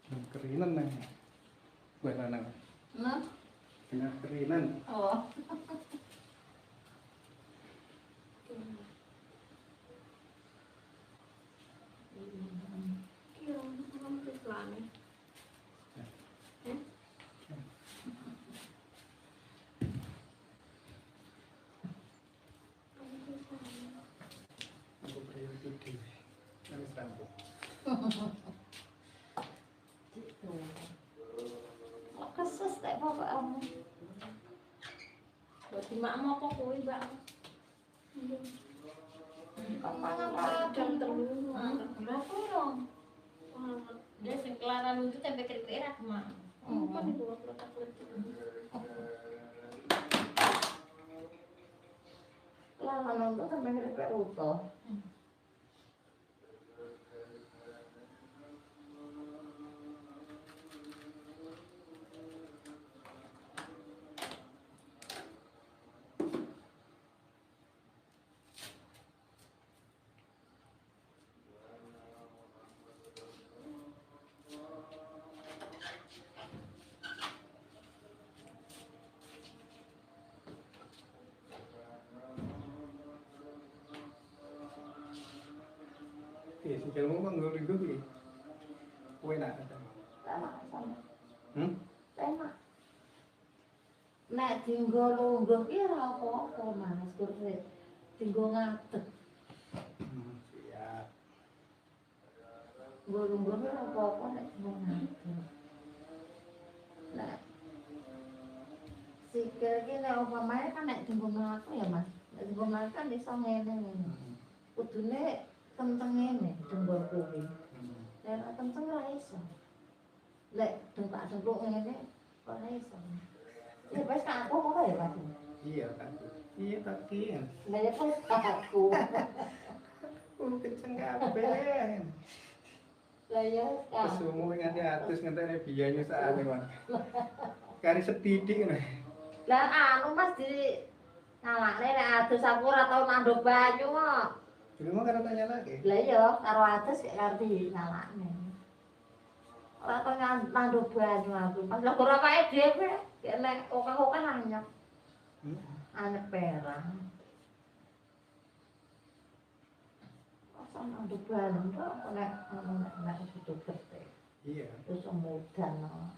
Kerinan nih. Buat anak. Nah, Kena kerinan. oh. Kira ngomong ke selane. Aku beri itu. Nanti sambung. Gitu. Kok keses tak bapakmu? Berarti makmu apa kuwi, Mbak? Kapan Jam telu. Berapa dong? Dia sing kelaran itu tempe keripik aku mah. Apa nih dua kotak-kotak. Lama nunggu sampai keripik utuh. Sikilmu kok nggo-nggo iki. Kowe nak. Enak sama. Hmm? Enak. Nek dinggo lungguh ki ora apa-apa, Mas. Kuwi dinggo ngadeg. Siap. Lungguh ora apa-apa nek dinggo ngadeg. Nek sikil ki nek upamane kan nek dinggo mlaku ya, Mas. Nek dinggo mlaku kan iso ngene. Kudune kenceng ngene dinggo kuwi. Nek ora kenceng ora iso. Lek dengkak-dengkuk ngene kok ora iso. Ya wis aku ngono ya, Mas. Iya kan. Iya tapi. Lah ya wis aku. Kenceng kabeh. Lah ya aku. Kesumu nganti atus ngenteni biayane sakane, Mas. Kari setidik ngene. Lah anu Mas di ngalakne nek adus aku ora tau nanduk banyu kok. Dulu mah karo tanya lagi. Lah iya karo adus kek ngerti ngalakne. Ora tau nanduk banyu aku. Mas lho ora pae dhewe. Kek nek okah-okah anyep. Anyep perang. Asa nanduk banyu kok nek nek kudu gede. Iya. Terus mudan no.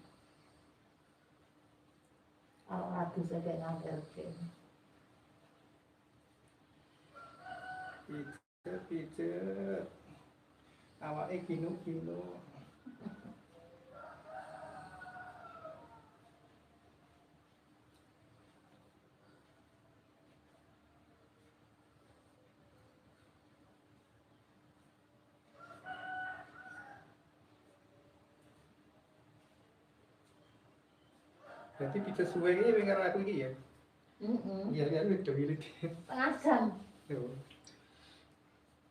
Kalau adus kayak nganterke. Pijet. Awake gino-gino. Berarti bisa suwe iki pengen aku iki ya. Iya kan udah wilit. Tengah jam. Tuh.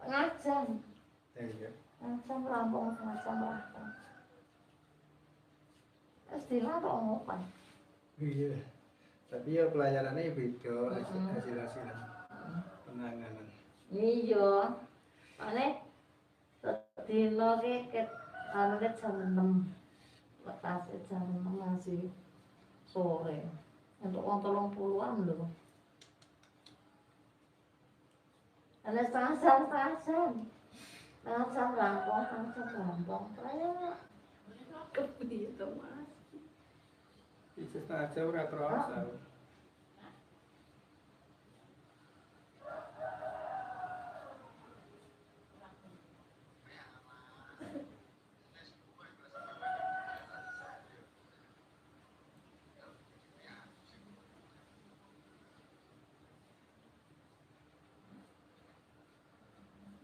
Tengah jam. Iya. Tengah jam rampung, tengah jam rampung. Terus dilarang ngopan. Iya. Tapi ya pelayanannya beda hasil-hasilan penanganan. Iya. Mane sedina ki anu ki jam 6. Lekase jam 6 masih sore. Untuk wong 30-an lho. Ana setengah jam. Setengah jam rampung. Kayak Kepiye to, Mas? Bisa setengah jam ora terasa.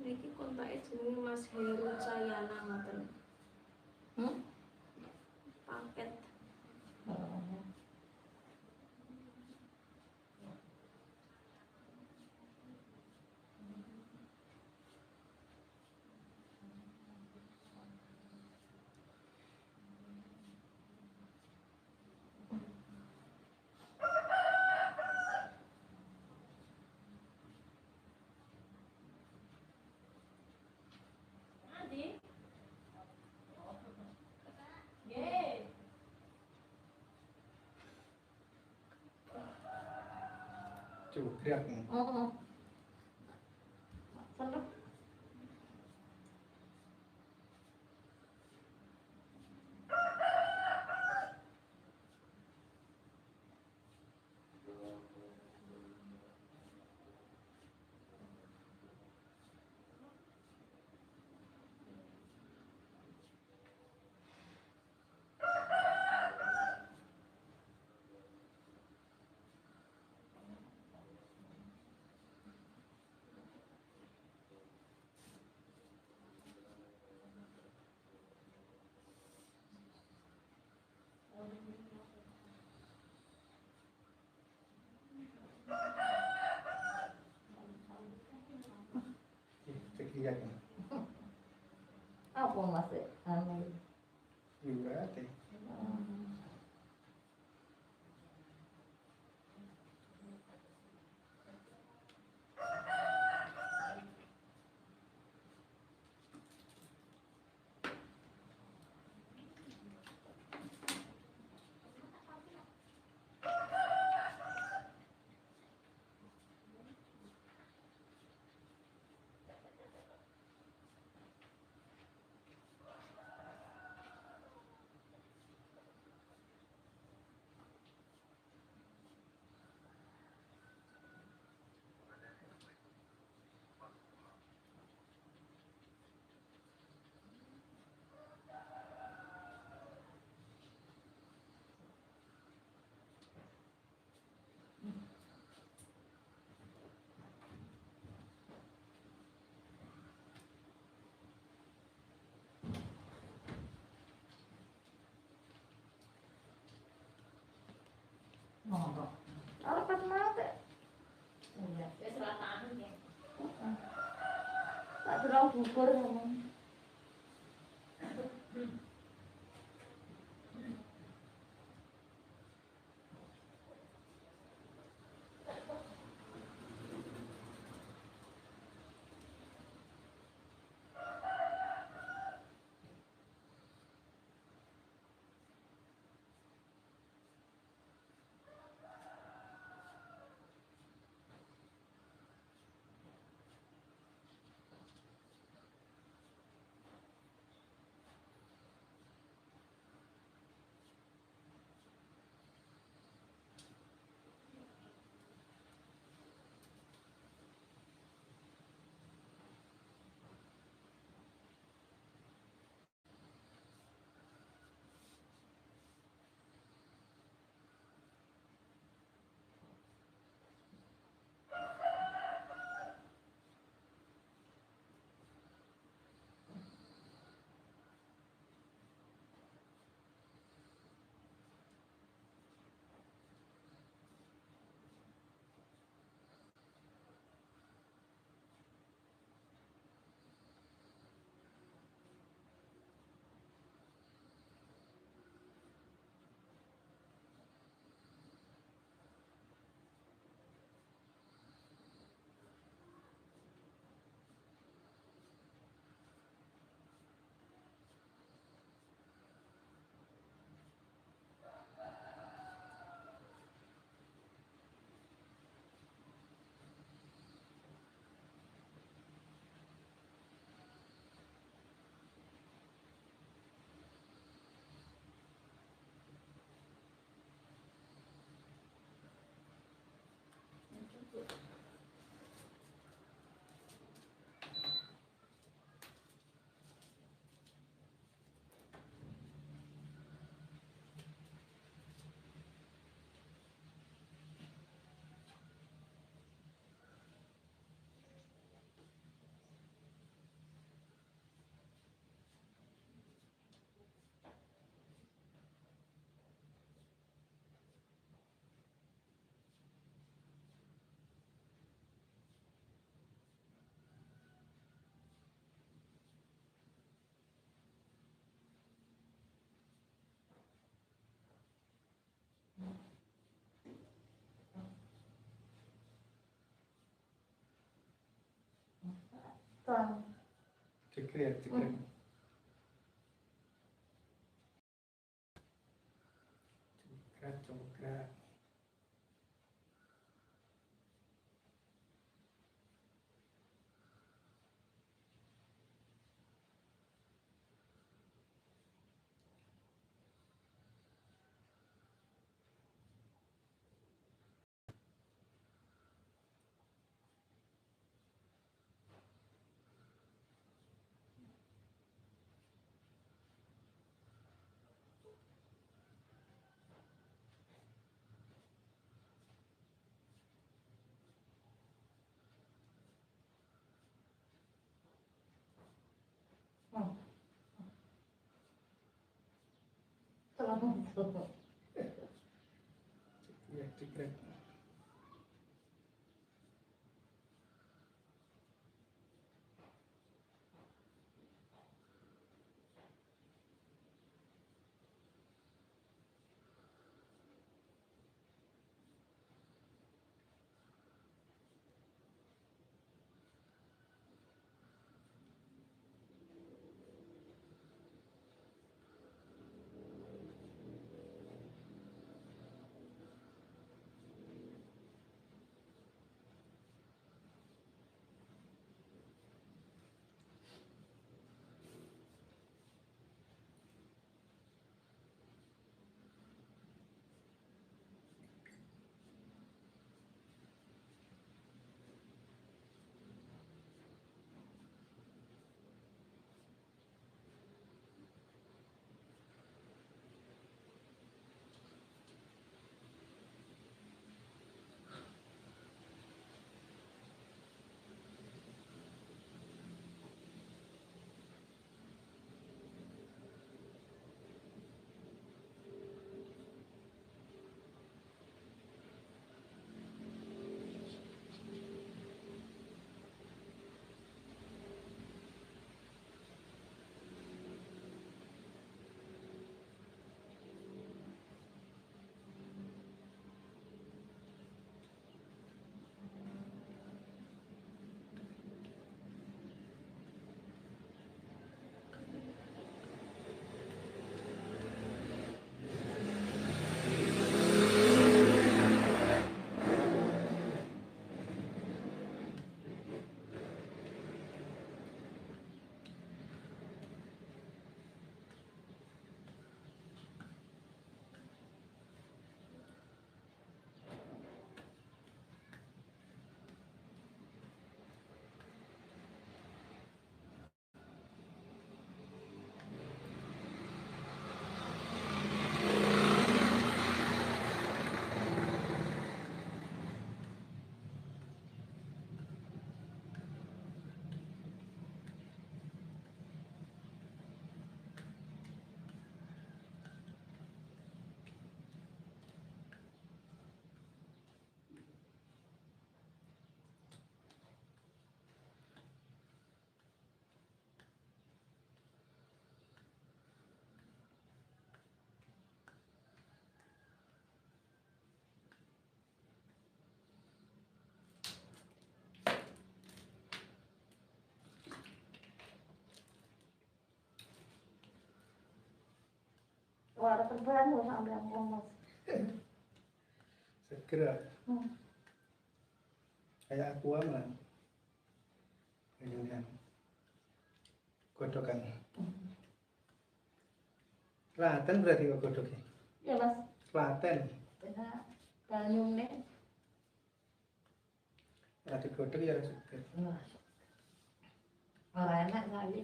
Niki kontake jenenge Mas Heru Cayana ngoten. Paket. Jograk. Seneng. Sekian. Apa Mas? Anu. Juga teh. Ngomong. Apa mate? Iya, wis rata ya. Tak terlalu gugur ngomong. Tuang. Jograk, jograk. Jograk, jograk. langsung. Ya, cekrek. Suara terbaru sampai yang lemas. Segera. Kayak aku aman. Ini godokan. Klaten berarti kok godoknya. Ya mas. Klaten. Bisa kalium nih. Berarti godok ya harus seger. Orang enak kali.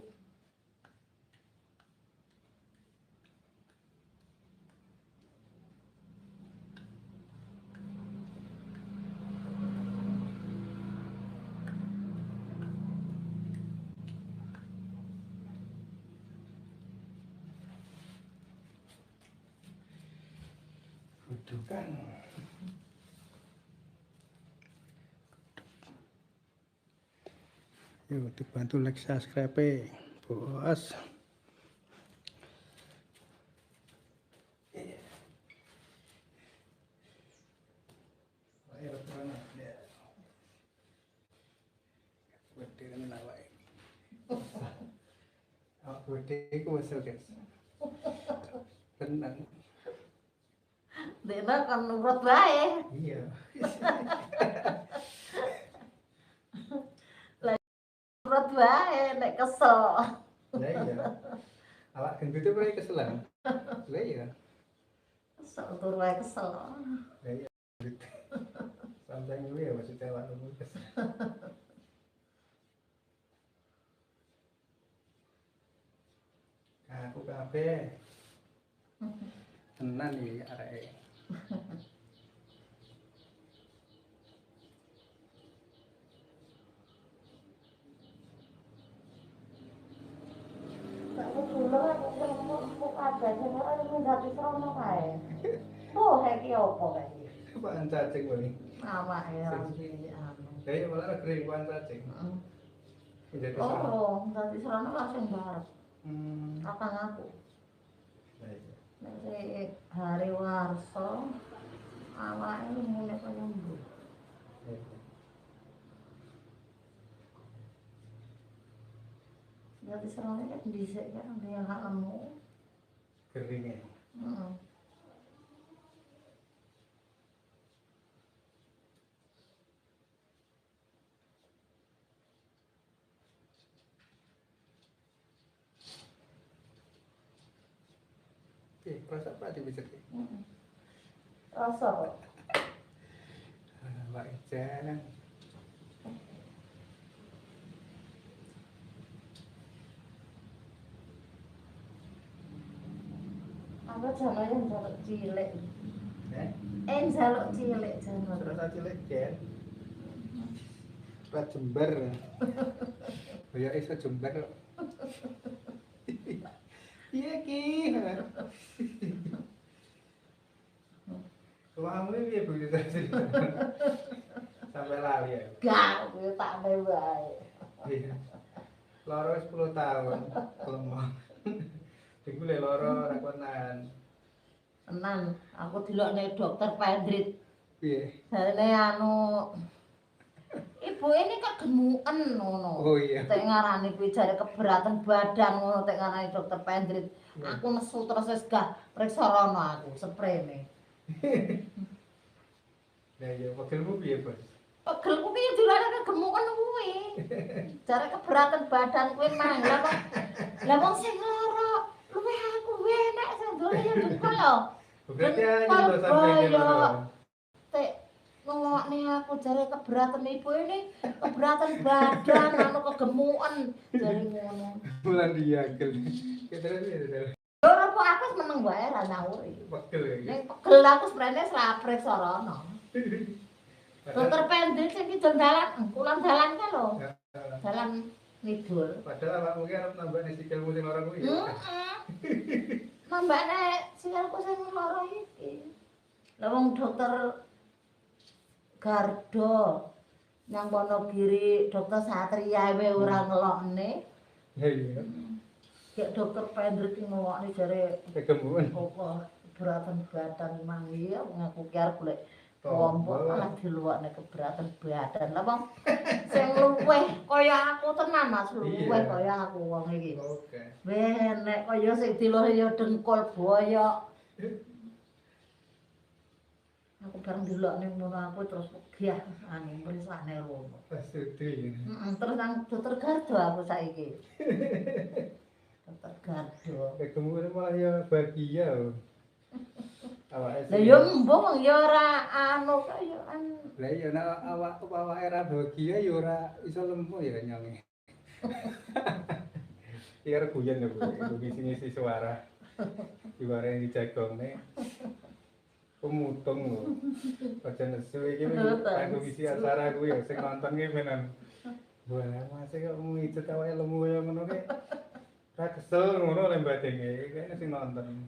Godokan. Yuk dibantu like subscribe bos. Gede ku masuk guys. Tenang. Dena kan nurut bae. Iya. Nurut bae nek kesel. Lah iya. Awak gendut itu pernah keselan. Lah iya. Kesel tur wae kesel. Lah iya. Santai dulu ya maksudnya awak dulu kesel. Aku kabeh. Tenan iki areke. Aku dulu aku ada sing ora ngundang wae. Oh, iki opo kae? Apaan cacing kok ini? Awake lagi anu. Kayak malah kering apaan cacing. Heeh. Jadi serang. Oh, dadi serana langsung barep. Hmm. Kakang aku. Nah, iya. Nek hari warsa awake ngene kaya mbuh. Iya. Dadi serana kan dhisik kan dia hak lemu. Keringnya. Heeh. Rasa apa dibicet? Heeh. Rasa kok. Mbak Ica. Aku jangan jaluk cilik. Eh? Jaluk cilik jangan. Rasa cilik kan? Rat jember. Ya iso jember. Iya ki. Kamu ini ya begitu tadi. Sampai lali ya. Gak, gue tak bae. Iya. Loro 10 tahun lemah. Iku le loro rakonan. Tenan, aku dilokne dokter Pendrit. Piye? Jarene anu ibu ini kegemuken ngono. Oh iya. Tek ngarani kuwi jare keberatan badan ngono tek ngarani dokter Pendrit. Aku nesu terus wis gah priksa rono aku sprene. Nah iya, pegelmu piye, Bos? Pegelku piye dilokne kegemuken kuwi. Jare keberatan badan kuwi mang. Lah wong sing lara luwih aku enek sing dole ya dukul lho. Berarti aja lo sampai ke loro. Tek ngomongnya aku jare keberatan ibu ini keberatan badan anu kegemukan jare ngono. Bulan diagel. Kita terus. Ora kok aku meneng wae ra nyawuri. Pegel ya. Ning pegel aku sprene srapres sorono. Dokter Pendrit sing kidul dalan, kulon dalan ka lho. Dalan ngidul. Padahal awakmu ki arep nambah sikilmu sing lara kuwi. Heeh. Nambahne sikilku sing lara iki. Lah wong dokter Gardo nang Wonogiri, dokter Satria wae ora ngelokne. Ya iya. Kayak dokter Pendrit ki ngelokne jare Kegemukan. apa keberatan badan mang iya ngaku ki arep golek kelompok malah diluwakne keberatan badan. Lah wong sing luweh kaya aku tenan Mas, luweh kaya aku wong iki. Oke. Weh nek kaya sing diluwih ya dengkul boyok. Aku bareng delokne ngono aku terus wegah anu mrisane rono. Pasti. Terus nang dokter Gardo aku saiki. Dokter Gardo. Kegemukan malah ya bahagia loh. Awake. Lah ya mbung ya ora anu kaya anu. Lah iya nek awake ra bahagia ya ora iso lemu ya nyonge. Iya arep guyon lho, Bu. Ngisi-ngisi suara. Diware dijagongne. Pemutung lho. Aja nesu iki kanggo ngisi acara kuwi ya sing nonton ki menan. Wah, masih kok ngijet awake lemu kaya ngono ki. Ra kesel ngono le badenge, kayaknya sing nonton.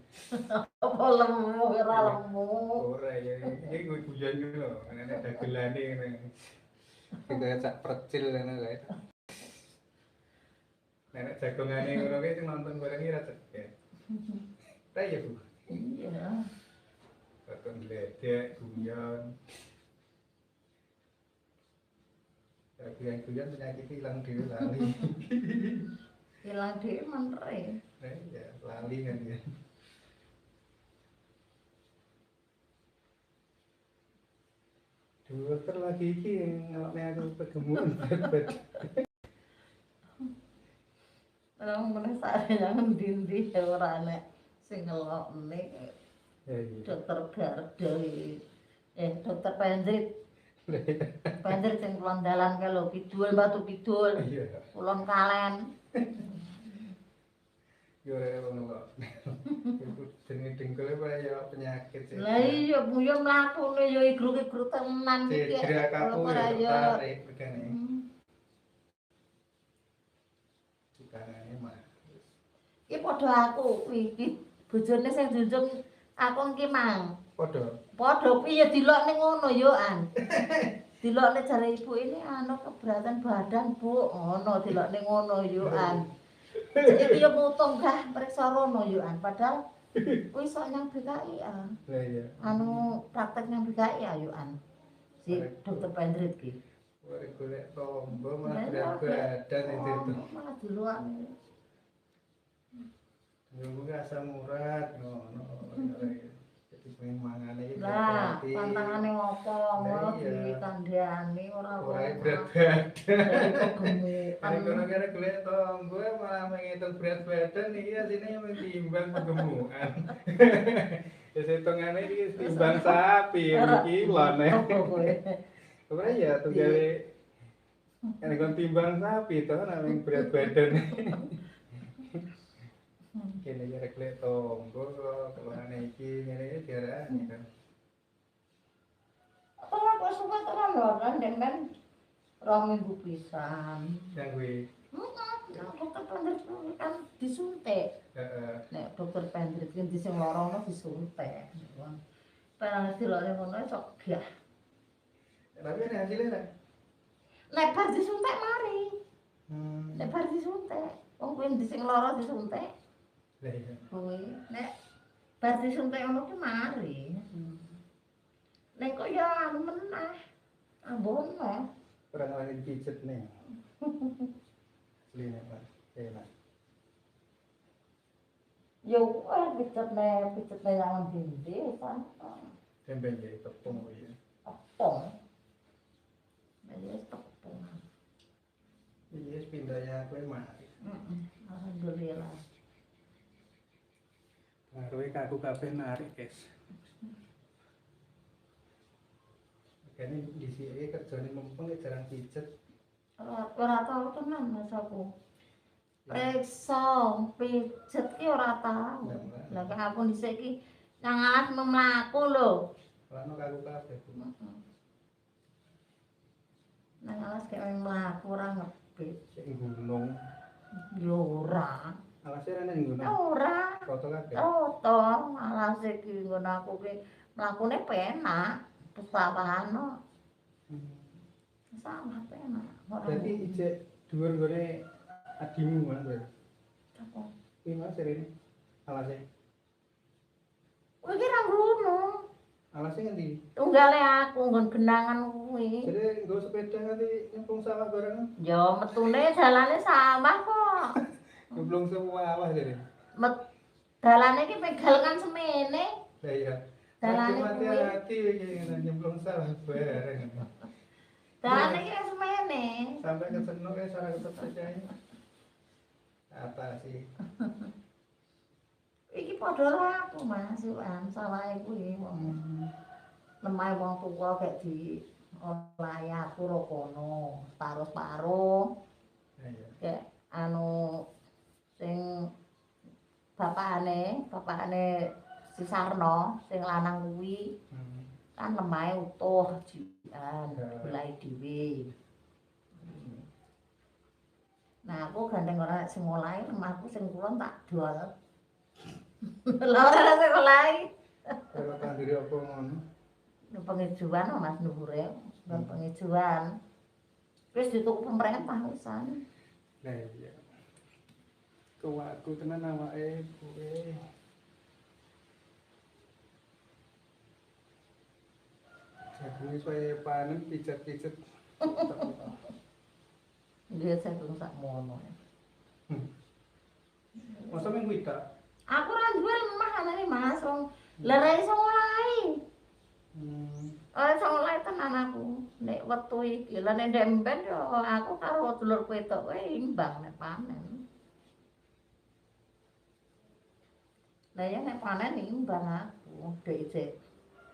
Apa lemu ora lemu. Ora ya, iki kuwi guyon iki lho, nek dagelane ngene. Kita cak percil ngono kae. Nek jagongane ngono ki sing nonton bareng iki ra ceket. Ta ya, Bu. Iya. Tonton ledek, guyon. Guyon penyakit hilang dhewe lali. Hilang dhewe menre. Nah iya, lali kan ya. Dokter lagi iki ngelokne aku kegemukan berat. Orang meneh sare nang ndi-ndi ora enek sing ngelokne. Ya iya. Dokter Gardo dokter Pendrit. Pendrit sing kulon dalan kae lho, kidul Batu Kidul. Iya. Kulon Kalen. Yo ora ngono kok. Iku jenenge dengkule ya penyakit sih. Lah iya Bu yo mlakune yo igruk-igruk tenan iki. Gerak aku Ora ya yo. tertarik begane. Bukanane mah. Iki padha aku iki bojone sing junjung Aku ki mang. Padha. Padha piye dilokne ngono yo an. Dilokne jare ibu ini anu keberatan badan, Bu. Ngono dilokne ngono yo an. Iki yo mutung gah periksa rono yo an. Padahal kuwi sok nyang BKI ah. Lah iya. Anu praktek nyang BKI ayo an. Si dokter Pendrit ki. Ora golek tombo malah berat badan itu. Malah diluang. Nunggu asam urat ngono. Jadi pengen mangan iki. Lah, pantangane ngopo ngono dikandhani ora berat badan. Gemukan. Gara-gara golek tombo malah menghitung berat badan iki asine mentimbang kegemukan. Wis hitungane iki timbang sapi iki lone. Ora ya tunggale nek kon timbang sapi to nang berat badan. Kene ya golek tombo kelane iki ngene diarani kan. Ora kok suka tenan lho kan dengan 2 minggu pisan. Yang kuwi. Dokter Pendrit kan disuntik. Heeh. Nek dokter Pendrit kan di sing lara ono disuntik. Pengen dilokne ngono sok gah. Tapi nek hasilnya nek. Nek bar disuntik mari. Nek Hmm. bar disuntik. Wong kuwi di sing lara disuntik. Lah iya. Kuwi nek bar disuntik ngono ki mari. Nek kok ya anu meneh. Ambono. Ora ngalani pijet nih. Asline Pak. Enak. Yo pijet nang ndi san. Tempe jadi tepung kuwi. Tepung. Nek tepung. Iya pindahnya kowe mari. Alhamdulillah. Ngaruhe kaku kabeh narik, guys. Kene disike kerjane mempeng jarang pijet. Ora tau tenan Mas aku. Periksa pijet ki ora tau. Lah kok aku dhisik ki nang alas mlaku lho. Lano kaku kabeh. Nang alas kek mlaku ora ngebit. Sing gunung. Yo ora. Alase rene ning gunung. Ora. Foto kabeh. Oto alas iki ngono aku ki mlakune penak. Pesawahan no. Sama penak. Berarti ijek dhuwur gone adimu kan ber. Apa? Kuwi mas rene. Alase. Kuwi ki ra ngono. Alase ngendi? Tunggale aku nggon genangan kuwi. Jadi nggo sepeda nganti nyemplung sawah bareng. Ya metune dalane sawah kok. Nyemplung sawah jadi. Dalane ki pegalengan semene. Lah iya. Dalane Mati kuwi. hati iki nyemplung sawah bareng. Dalane ki semene. Sampai ke seno kayak salah ketep saja. Apa sih? Iki padha laku Mas Iwan, sawahe kuwi wong. Lemah wong tuwa kek di olahe aku ro kono, paruh-paruh. Iya. Kek anu sing bapakane si Sarno sing lanang kuwi kan lemahe utuh jikan belai dhewe. Nah aku gandeng ora sing olahe lemahku sing kulon tak dol. Lha ora sing olahe. Kalau tandiri apa ngono? Pengejuan Mas Nuhure, pengejuan. Wis dituku pemerintah wisan. Lah iya. Kuwaku tenan awake kowe. Jagunge supaya panen pijet-pijet. Dia saya sak mono. Masa minggu iki tak? Aku ra duwe lemah anane Mas, wong lere iso ngolahi. Iso ngolahi tenan aku. Nek wektu iki lha nek ndemben yo aku karo dulur wedok kowe imbang nek panen. Lah ya nek panen imbang aku, dek isih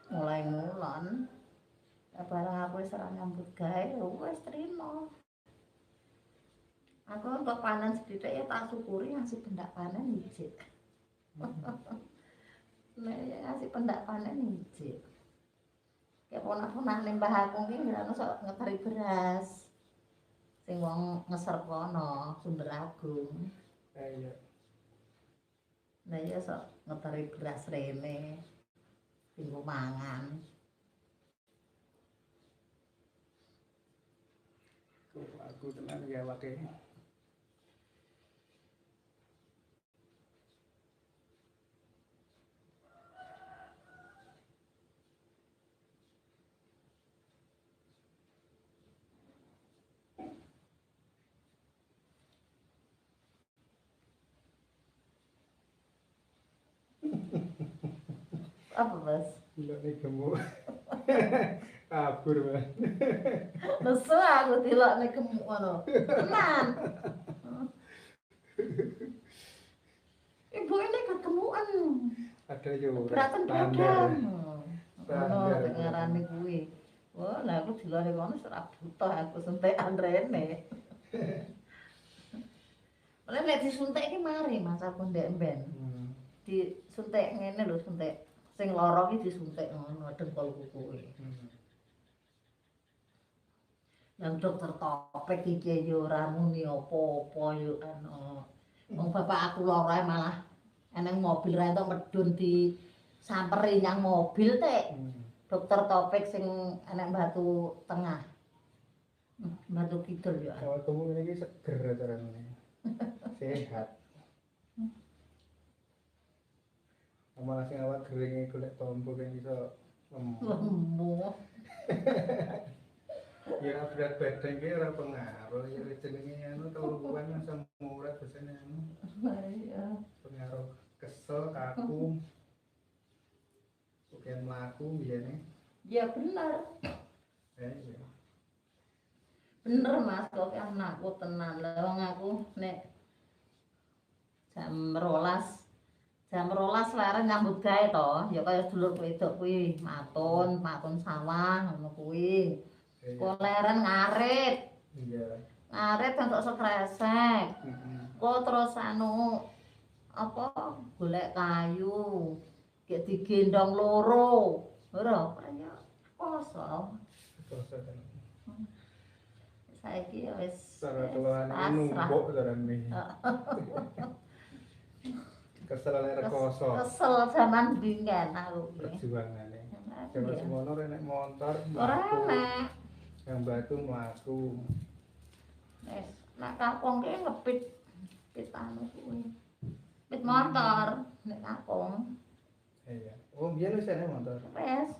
mulai ngulon. Barang aku wis ora nyambut gawe, wis trimo. Aku untuk panen sedikit ya tak syukuri ngasih pendak panen ijik. Nah, ngasih pendak panen ijik. Kayak ponak-ponak limbah aku ki ngira sok ngeteri beras. Sing wong ngeser kono, Sumber Agung. Iya. Nah ya sok ngeteri beras rene tinggu mangan. Aku tenan ya wae. Apa Mas? Delok nek gemuk. Kabur, Mas. Nesu aku delokne gemuk ngono. Tenan. Ibu ini kegemukan. Ada yo Beratan standar. badan. Ngono sing ngarani kuwi. Wah, lah aku dilare kono ora butuh aku suntikan rene. Oleh nek disuntik iki mari Mas aku ndek mben. Disuntik ngene lho, suntik sing lara iki disuntik ngono dengkul kuku. Yang dokter Topik iki yo ora muni apa-apa yo ana. Wong bapak aku lara malah eneng mobil ra entuk medun di samperi nyang mobil teh. Dokter Topik sing enek Batu Tengah. Batu Kidul yo. Awakmu ngene iki seger carane. Sehat. Malah sing awak gering golek tombo kan iso Lemu. ya berat badan ki ora pengaruh ya jenenge anu keluhan asam urat biasane anu. Iya. Pengaruh kesel, kaku. Bukan mlaku biyane. Ya bener. Iya. Bener Mas, kok anakku tenan. Lah wong aku nek jam 12 leren nyambut gawe to, ya kaya dulur wedok kuwi, matun sawah ngono kuwi. Kok leren ngarit. Iya. Ngarit entuk sekresek. Kok terus anu apa golek kayu. Gek digendong loro. Ora, kaya kosong. Kosong. Saiki ya wis Cara keluhan iki numpuk carane. Kesel lek rekoso. Kesel zaman biyen aku iki. Perjuangane. Jaman semono nek motor Ora enak. yang batu mlaku. Wis, nek kampung ki ngepit anu kuwi. Pit motor nek kampung. Iya. Oh, biyen wis ana motor. Wis.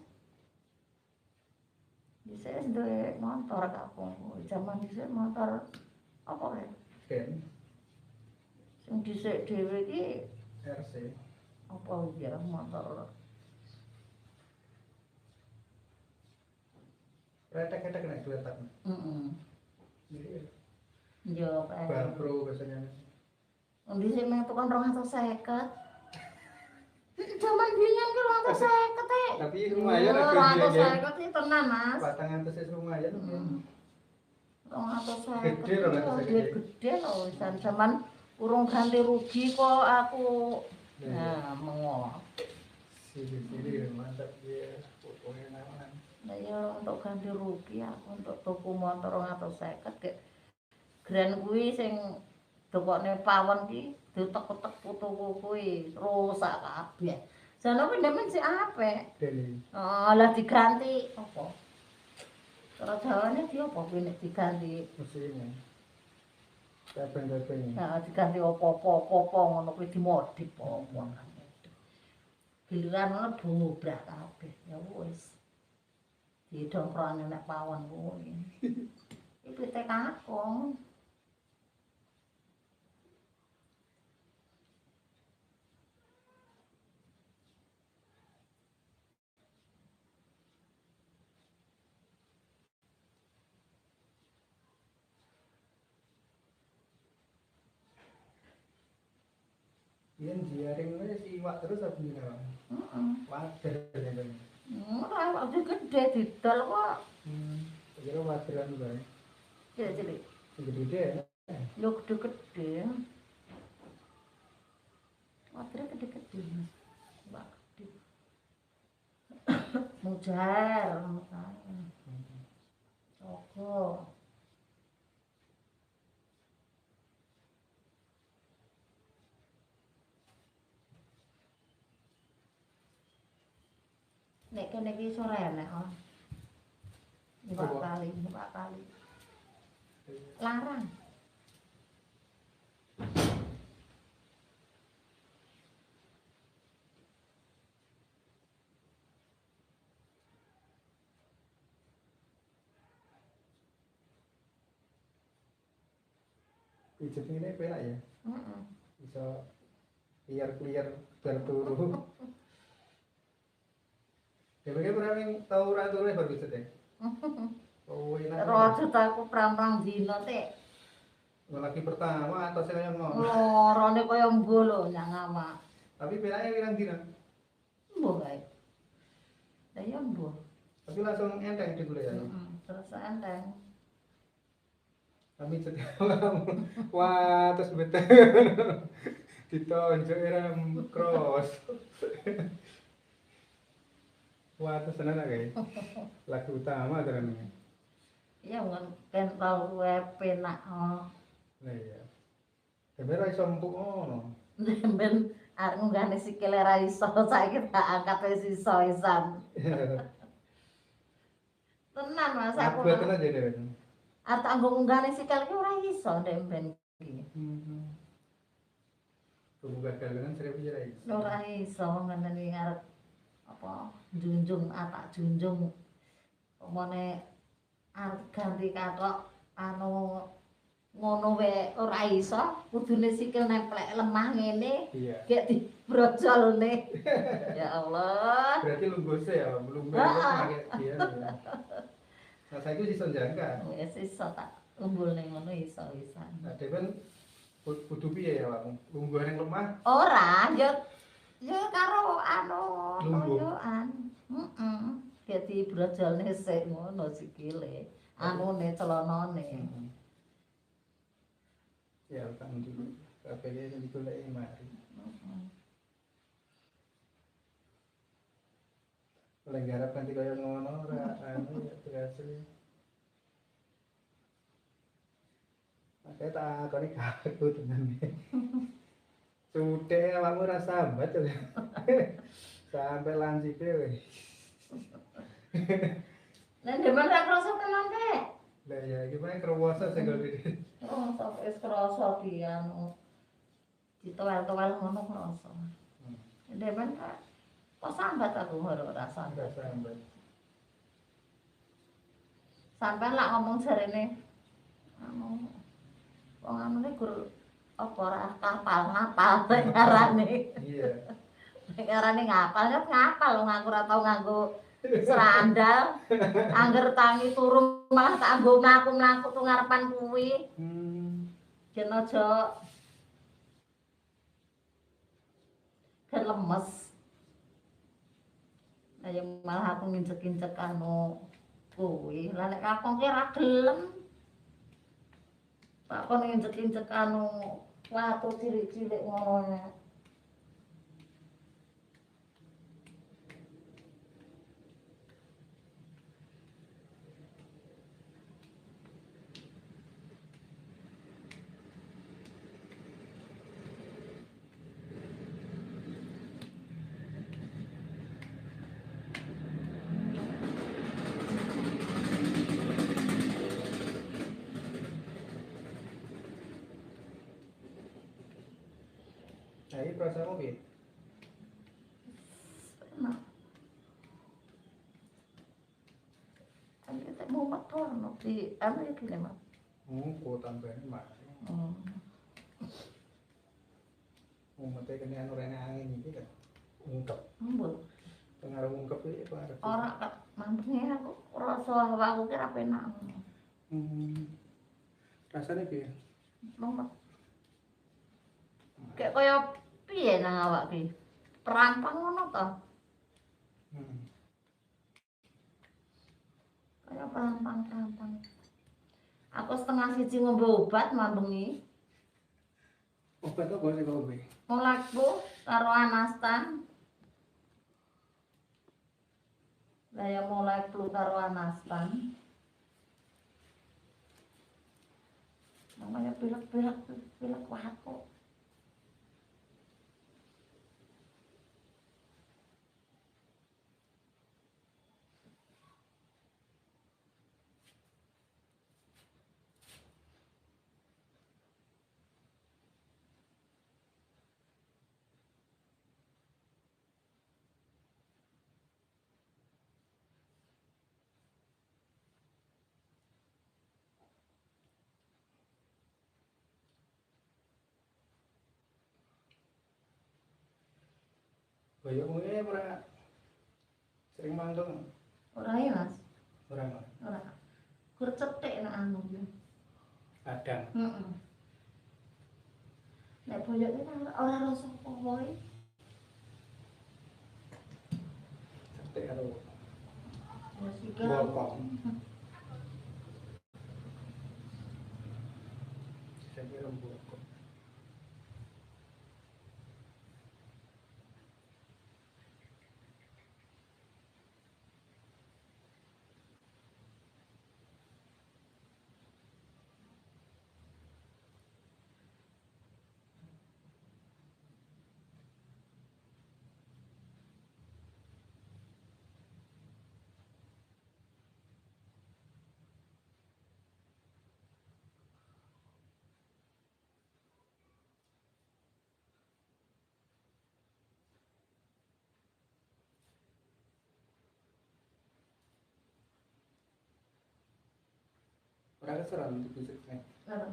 Bisa duwe motor kampung. Zaman dhisik motor apa ya? Ben Sing dhisik dhewe iki RC. apa ya motor. Retek-retek nek duwetan. Heeh. Iya. Yo Bar pro biasanya. Dhisik mung tukang 250. Zaman biyen ki 250 Tapi lumayan harganya. 250 iki tenan, Mas. Batangan tesis lumayan. 250. Gede lho, Gede lho wisan zaman urung ganti rugi kok aku. Nah, mengo. Sini mantap dia. Pokoknya nawan. Nah ya untuk ganti rugi aku untuk tuku motor 250 gek. Grand kuwi sing dokone pawon ki ditek-tek putuku kuwi rusak kabeh. Jane pendemen sik apik. Dene. Oh, lah diganti apa? Cara Jawane ki apa kuwi nek diganti? Mesinnya. Kabeng-kabeng. Nah, diganti apa-apa ngono kuwi dimodif apa. Giliran ngono bobrak kabeh. Ya wis. Didongkrone nek pawon kuwi. Iki pite kakung. Yen jaring wis iwak terus apa gimana? Heeh. Wader ya. Ora waktu gede didol kok. Kira waderan bae. Cilik-cilik. Gede-gede ya. Yo gede-gede. Watere gede-gede. Mbak gede. Mujar, makanya. Ogo. Nek kene iki sore enek oh. Buka kali. Larang. Pijet ini penak ya. Heeh. Bisa clear berturu. Ya bagaimana pernah yang tahu raturan baru pijet ya? Oh enak. Rojot aku pram-pram dino teh. Lagi pertama atau saya mau. Lorone kaya mbuh lho nyang awak. Tapi penaknya bilang dina. Mbuh kae. Lah ya mbuh. Tapi langsung enteng gitu ya. Terus enteng. Kami setiap malam, wah terus betul ditonjok ram cross. Wah terus senang kayak lagu utama terus. Iya kan tau penak oh. Nah iya. Kamera iso empuk ngono. Ben arep ngunggahne sikile ra iso saiki tak angkat wis iso isan. Tenan Mas aku. Aku tenan aja deh. Arep tak nggo ngunggahne sikil iki ora iso ndek ben iki. Kebuka kalian seribu aja lagi. Ora iso ngene arep apa junjung atak junjung. Omone arep ganti katok anu ngono wae ora iso kudune sikil nemplek lemah ngene Iya. gek dibrojolne. Ya Allah. Berarti lunggose ya, belum pakai dia. Nah saya itu iso jangka. Wis iso tak lembulne ngono iso wisan. Nah dewen kudu piye ya, Pak? Lungguh yang lemah. Ora, ya karo anu Lungguh. koyokan. Heeh. Gek dibrojolne sik ngono sikile. Anune celanane. Ya, tak dulu. Kabeh iki digoleki mari. Oleh garap nanti kaya ngono ora anu ya berhasil. Makanya tak akoni kaku tenan. Sude awakmu ora sambat to. Sampai lancipe weh. Lah demen ra krasa tenan kek. Lah ya gimana kerwoso sing gede. Oh, sok wis krasa ki anu. Ditowel-towel ngono krasa. Demen kok sambat aku ora sambat. Sambat. Sampeyan lak ngomong jarene anu wong anune gur apa ora ngapal nek ngarane. Iya. Nek ngarane ngapal ya ngapal wong aku ora tau nganggo serandal. Angger tangi turu malah tak nggo mlaku-mlaku tu ngarepan kuwi. Yen aja kan lemes. Ayo malah aku nginjek-injek anu kuwi. Lah nek kakung ki ora gelem. Tak kon nginjek-injek anu watu cilik-cilik ngono. Nah, ini perasaanmu piye? Nah. Kan kita mau motor di anu iki lho, Mas. Kok tambahin mari. Mate kene anu rene angin iki kan. Ungkep. Mbul. Pengaruh ungkep iki pengaruh. Ora kok mambenge aku rasa awakku ki ra penak. Rasane piye? Lemes. Kayak kaya piye nang awak ki? Perampang ngono to? Kaya perampang. Aku setengah siji ngombe obat mambengi. Obat apa sing ngombe? Mulakku karo Anastan. Lah ya mulai flu karo Anastan. Namanya pilek waku. Boyokmu ini ora sering manggung. Ora ya Mas, Ora mah. ora. Gur cetek nek anu ki. Kadang Heeh. Nek boyok ki ora rasa apa-apa iki. cetek karo Wis iki. bokong. Saya kira bokong. Ora keseran untuk fisiknya. Ora.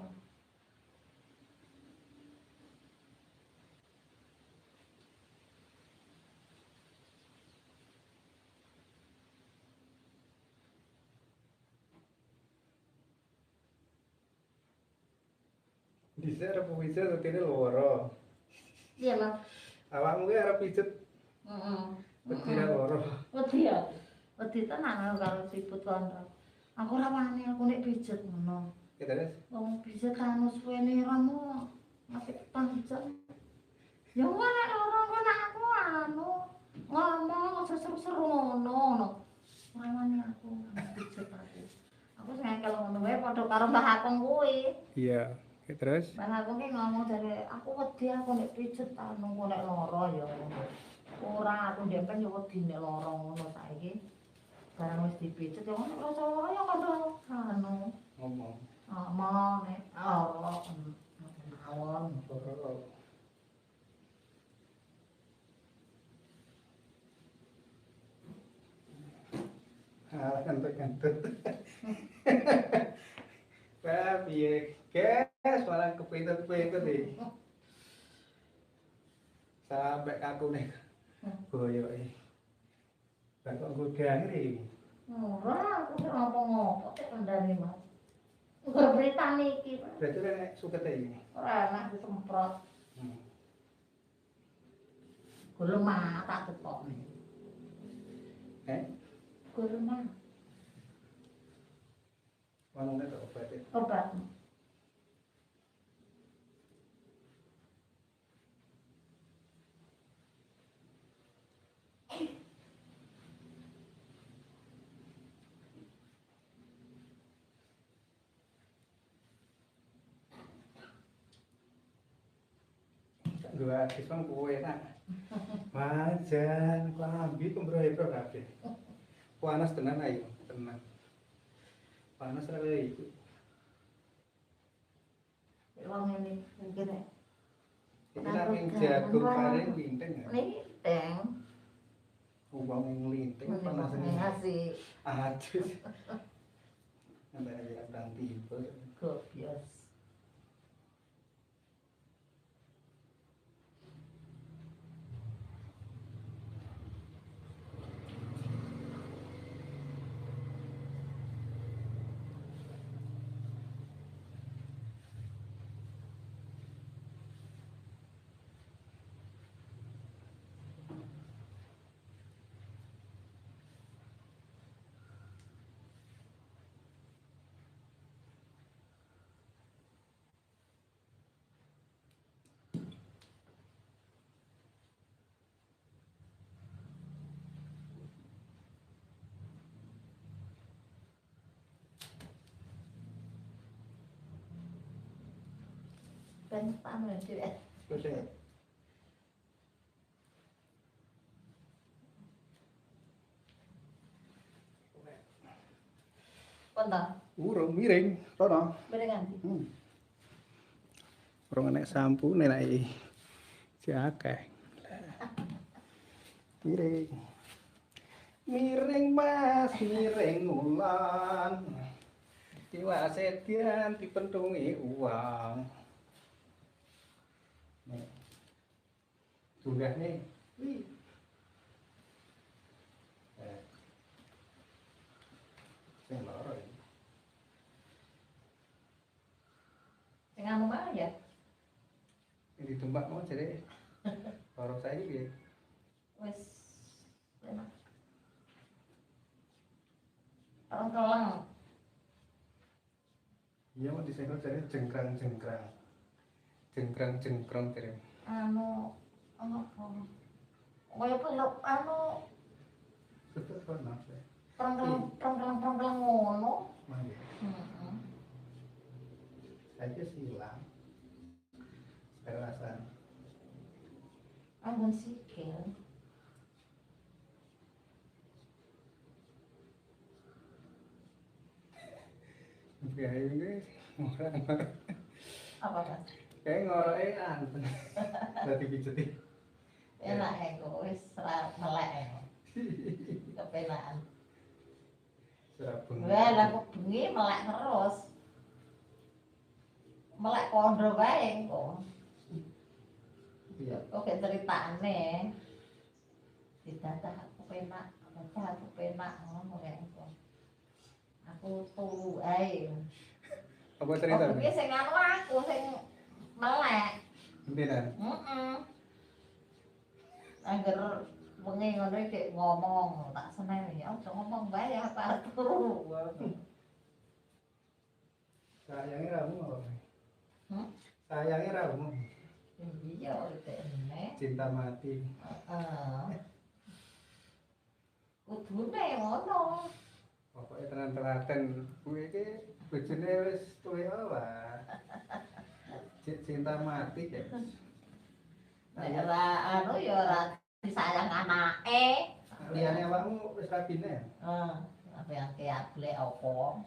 Bisa arep pijet tetene loro. Iya Mas. Awakmu ki arep pijet Heeh. wedine loro. Wedi ya. Wedi tenan karo siput kanca. Aku ora wani aku nek pijet ngono. Ya terus Wong pijet anu suwene ramu ngasih panjang. Ya ora orang kok aku anu ngomong aja seru-seru ngono. Ora wani aku pijet aku. Aku sing ngkel ngono wae padha karo Mbah Akung kuwi. iya. Ya terus Mbah Akung ki ngomong dari aku wedi aku nek pijet anu kok nek lara ya ngono. Ora aku ndek yo wedi nek lara ngono saiki. Barang wis dipijet ya ngono rasa lara ya padha anu ngomong ngomong nek lara mawon. loro. Ah, kentut-kentut. Wah, piye? Kes, malah kepintet-pintet iki. Sampai aku nih boyok iki. Lah kok godang iki? Ora, aku ora apa-apa tek kandhane Mas. Enggak berita niki, Pak. Berarti nek sukete iki. Ora enak disemprot. Hmm. Gula mata tekokne. Eh, Gula mata manungnya tak obat ya. obat. Dua artis bang kowe nak. Majan, lambi pembrohe-bro kabeh. Panas tenan ayo, tenan. Panas ra kaya iku. Wong ngene ngene. Iki saking jagung paring linting ya. Niki teng. Uang yang linting panas ini. Ngasih Aduh. Sampai aja abang tiba. gobios. Ben panu dhewe. Kucing. Ponta, Urung miring, rono. berengan. Urung nek sampu nek si akeh. Miring. Miring Mas, miring ulan. Tiwase dian dipentungi uang. Nih. Tunggah nih. Wih, Mbak mau jadi orang saya gitu. Wis enak. Orang keleng. Iya mau disengkel jadi jengkrang-jengkrang. Jengkrang-jengkrang jadi. Anu kaya peluk Betul kan mas ya. perang ngono. Mangga. Heeh. Saya silang. Perasaan. Anggun sikil. Biaya ini orang Apa kan? kayak ngoroknya anteng. Tadi pijeti. Enak engko wis melek. Kepelaan. Serabun. Wah, lah kok bengi melek terus. Melek kondo wae engko. Iya. Oke ceritane. Didatah aku penak, aku penak ngono kae engko. Aku turu ae. Apa cerita? Bengi sing anu aku sing melek. Beneran. Heeh. Angger wengi ngono iki ngomong tak seneni ya aja ngomong bae apa turu. Sayangnya kamu apa? Hmm? Sayangnya kamu Iya uripne. cinta mati. Heeh. Kudune ngono. Pokoknya tenan-tenaten gue iki bojone wis tuwa lah. Cinta mati ya. Nek ora anu ya ora disayang anake. Liyane awakmu wis rabine. Apa yang kayak blek opo?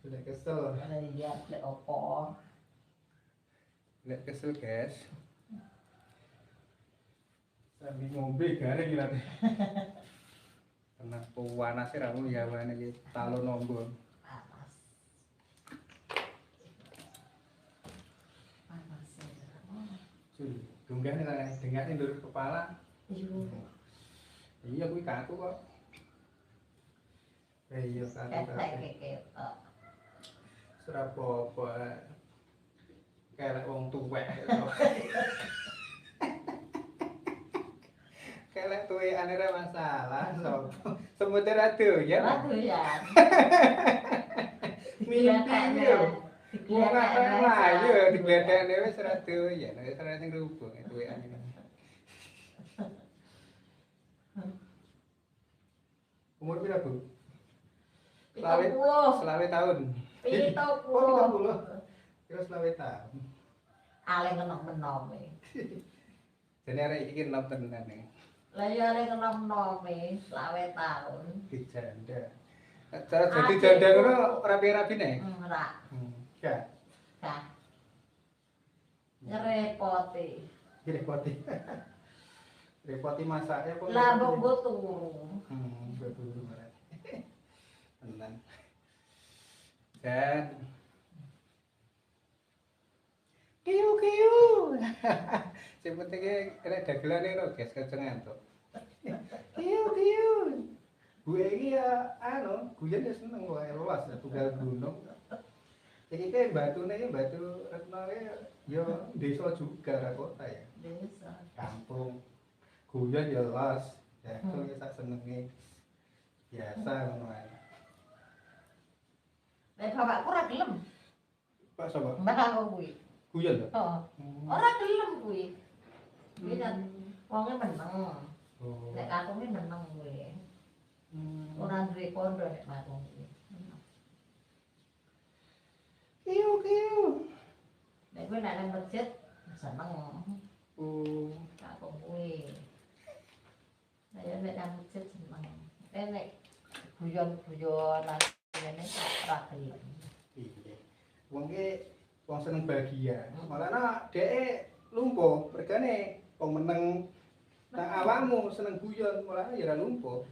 Udah kesel. Iya blek opo? Udah kesel, guys. Sambil ngombe garing iki late. Tenang panas e ramu ya wane iki talo nombor. Panas. Panas. Cuy, dunggane lah dengake ndur kepala. Iya. Iya kuwi kaku kok. Iya kaku. Ketek ketok. Serapopo kayak wong tuwek. Kayak tuwekan ora masalah, sopo. Semute ra doyan. Aduh ya. Mimpi yo. Wong akeh layu digledekne wis ora doyan, wis ora sing rubung tuwekan iki. Umur pira, Bu? 70. Selawe tahun. 70. Oh, 70. Kira selawe tahun. Ale enom-enom e. Jadi arek iki enom tenan nih. Lah ya ale enom-enom e 20 tahun. Dijanda. Cara jadi janda ngono rapi-rapine. Ora. Ya, Kah. Ngerepoti. repoti. Repoti masaknya kok. Lah mbok go turu. Betul banget. Tenan. Dan kiu. Sing penting nek dagelane lho guys kecengan to. Kiu. Gue iki ya anu, guyon ya seneng wae luas ya tunggal gunung. Iki ke batune batu retno ya desa juga ra kota ya. Desa. Kampung. Guyon ya luas. Ya itu sak senenge. Biasa ngono ae. Nek bapakku ora gelem. Pak sapa? Mbah aku kuwi. Guyon to? Heeh. Ora gelem kuwi. Kuwi kan wonge meneng. Oh. Nek kakunge meneng kuwi. Ora duwe kondo nek kakung kuwi. Kiu. Nek kuwi nek nang masjid seneng Oh. kakung kuwi. Nek ya nek nang masjid seneng. Nek guyon-guyonan ngene ora gelem. Iya. Wong ki wong seneng bahagia. Malah dhek lumpuh, regane wong meneng nang awakmu seneng guyon malah ya ora lumpuh.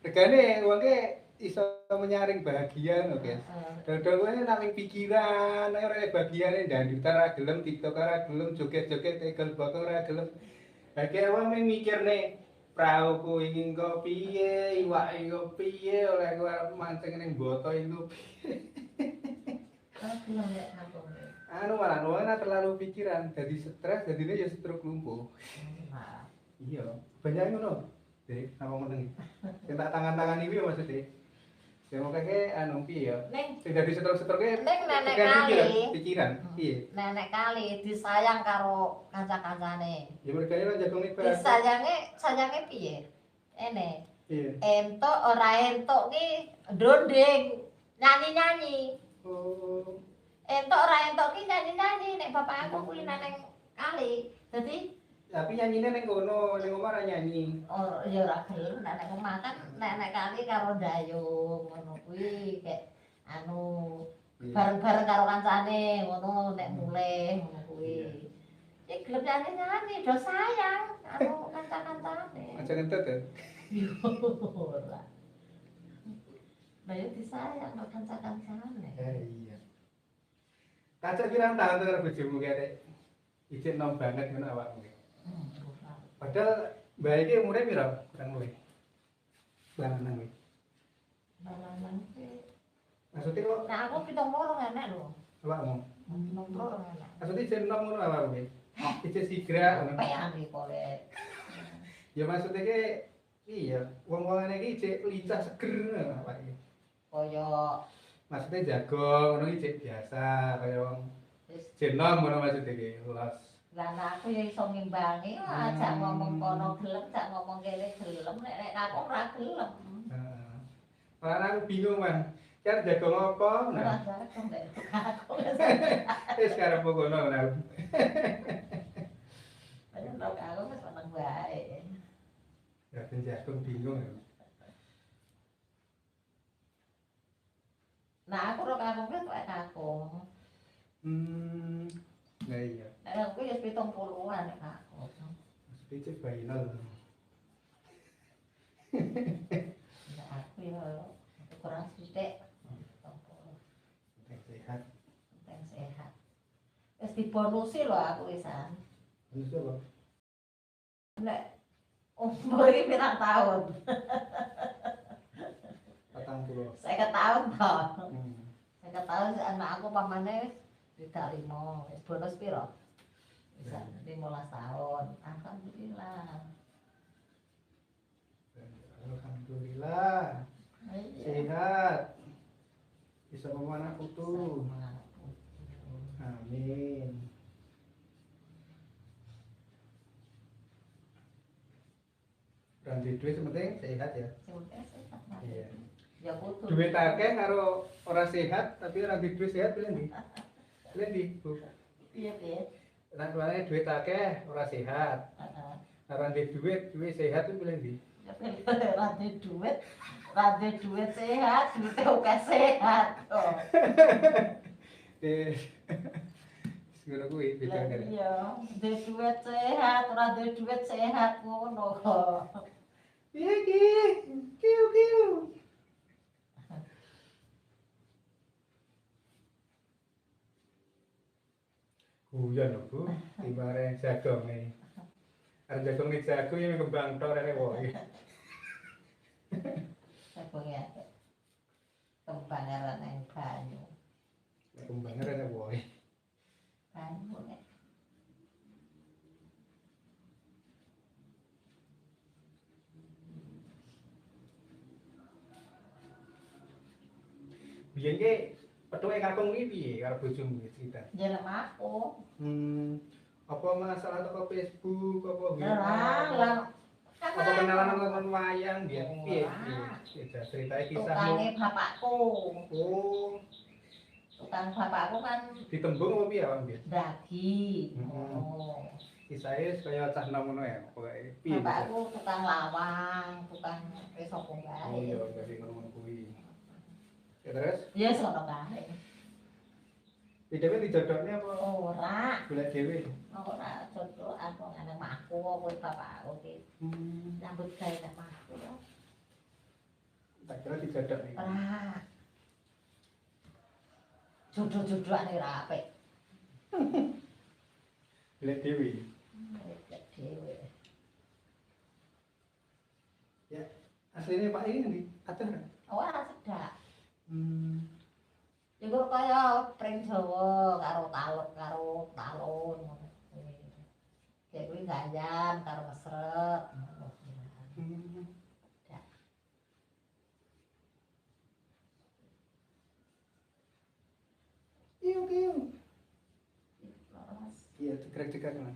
Regane wong ki iso menyaring bahagia ngono, guys. Dodol kowe nek nang pikiran ora bahagiane dandutan ora gelem, TikTok ora gelem, joget-joget tegel bokong ora gelem. Lagi awak mikirne prauku ingin kok piye, iwak kok piye, oleh kowe mancing ning boto iku. Ora gelem nek kakung. anu malah nuana terlalu pikiran, jadi stres, jadinya ya stroke lumpuh. Nah, Iya, banyak ngono. Dek, apa ngoten iki? Sing tak tangan-tangan iki ya maksudnya. Sing kakek anu piye ya? Neng, Sing dadi stroke-stroke Neng nenek tekan kali. pikiran. Piye? Nenek kali disayang karo kanca-kancane. Ya mergane lan jagung iki. Sayange piye? Ene. Iya. Entuk ora entuk ki ndondeng, nyanyi-nyanyi. Oh. Entuk ora entuk ki nyanyi-nyanyi nek bapak aku kuwi neneng kali. Dadi Tapi nyanyine ning kono, ning omah ora nyanyi. oh ya ora gelem nek omah kan nenek kali karo dayung ngono kuwi kek anu bareng-bareng karo kancane ngono nek mulih ngono kuwi. Ya gelem nyanyi-nyanyi do sayang anu kanca-kancane. Aja ngentet ya. Yo ora. Lah yo disayang karo kanca-kancane. Iya. Kaca pirang tahun to karo bojomu kene? Ijin nom banget ngono awakmu. Padahal mbak iki umure piro? Kurang luwih. Lanang iki. Lanang ki. Maksudnya kok Nah aku 78 enek lho. awakmu? 78 enek. Maksudnya ijin nom ngono awakmu iki. Ijin sigra ngono. Pean iki kole. Ya maksudnya ki iya, wong-wongane iki cek lincah seger ngono awake. Kaya Maksudnya jago ngono iki cek biasa kaya wong wis jenom ngono maksudnya ki. Los. lah aku ya iso ngimbangi aja ngomong kono gelem, jak ngomong kene gelem, nek aku ora gelem. Heeh. Malah aku bingung, Man. Kan jago ngopo? Ora Nah, jago nek aku. wis karep kono nah. Padahal nek aku wis seneng wae. Ya ben jago bingung. Ya. Nah aku ora kakung kok kakung. Nah iya. Nek aku ya 70-an nek kakung. Maksudnya cek final. Nek aku ya kurang sithik. Penting sehat. Penting sehat. Wis dibonusi lho aku wisan. Terus apa? Nek umur iki pirang tahun? 40. 50 tahun toh. Hmm. 50 tahun anak aku pamane tidak 5, wis bonus piro? Bisa 15 tahun. Alhamdulillah. Alhamdulillah. Iya. Sehat. Bisa memanah putu. Sama. Amin. Ranti duit penting sehat ya. Sing penting sehat. Iya. Ya kudu. Duit akeh karo ora sehat tapi ranti duit sehat pilih ndi? Pilih ndi, Bu? Iya, piye? Nek tuane duit akeh ora sehat. Heeh. Nek ranti duit sehat itu pilih ndi? Ya pilih rada duit sehat, duitnya oke sehat. Oh. Ngono kuwi beda Lah kan. iya, duit sehat, rada duit sehat ngono kok. Piye ki? Kiu kiu. Guyon lho, Bu. Timare jagong iki. Arep jagong iki jago ya kembang tok rene woe. Sabengi kembang aran nang banyu. Kembang rene woe. Banyu nek Biyen ki petuke kakung iki piye karo bojomu iki cerita? jalan aku. Apa masalah toko Facebook apa Lah, apa kenalan nonton wayang dia piye? Piye ceritanya kisahmu? tukange bapakku. Oh, Tukang bapakku kan ditembung apa piye awak piye? daging. Hmm. Oh. Kisahnya kaya cah nom ngono ya, pokoke piye? Bapakku tukang lawang, tukang wis apa Oh iya, wae. jadi ngono kuwi. Ya terus, Ya sono kae. dhewe dijodhokne apa Ora, golek dhewe? ora jodoh aku ngene makku kuwi bapakku ki. Nyambut gawe nang makku. Tak kira dijodhokne. Ora. Jodoh-jodohane ora apik. Golek dhewe. Golek dhewe. Aslinya Pak ini nanti atur kan? Ora sedak. Iku kaya pring Jawa karo taluk karo talun. Kayak kuwi ganjam karo mesrek. Kiu kiu. Iya, cekrek-cekrek lah.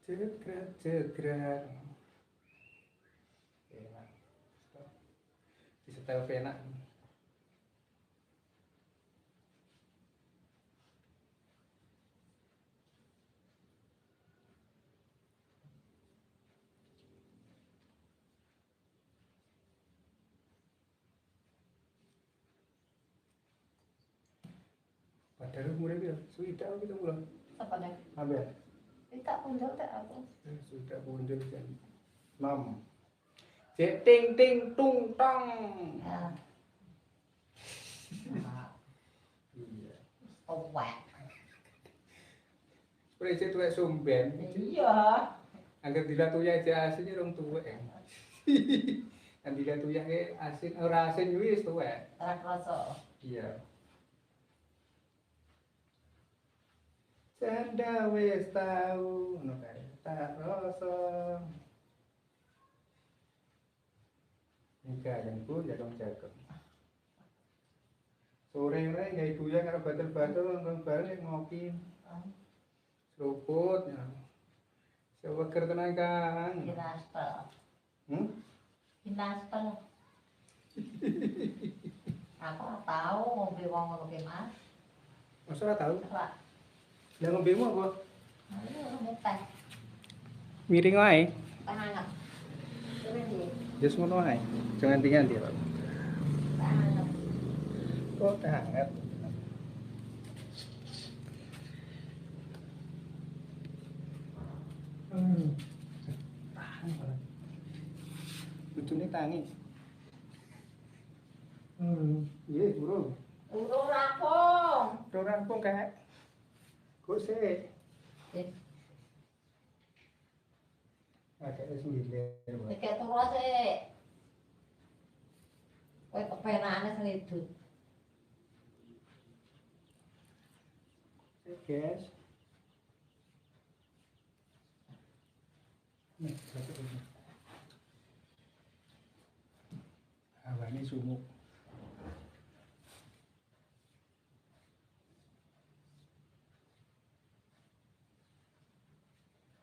Cekrek-cekrek. Enak. Disetel enak. Padahal umurnya dia sudah kita pulang. Apa nih? Ambil. Tak punjul tak aku. Sudah muncul jam 6. Cek ting ting tung tong. Ya. Iya. Owek. Seperti itu tuwek sumben. Iya. Angger dilatuya aja asinnya rong tuwek. Kan dilatuya ke asin ora asin wis tuwek. Ora krasa. Iya. Canda wis tau ngono kae. Tak rasa. Nika yang pun jadong jagung. Sore-sore gawe buyang karo batel-batel nonton bareng ngopi. Seruput ya. Seweger tenan Kang. Hinaspel. Hinaspel. Aku ora tahu ngombe wong ngono ki Mas. Masa ora tau? Ora. Lah ngombemu apa? Ayo ngombe teh. Miring wae. Teh hangat. Terus iki. Just ngono wae. Jangan ganti-ganti, Pak. Teh hangat. Kok teh hangat? Tangi malah. Lucunya tangi. Iya, bro. Urung rampung. Udah rampung kak. Kok sih? Agak sulit deh. Dikek turu sik. Kowe kepenane selidut. Guys. Nih, satu lagi. Awalnya sumuk.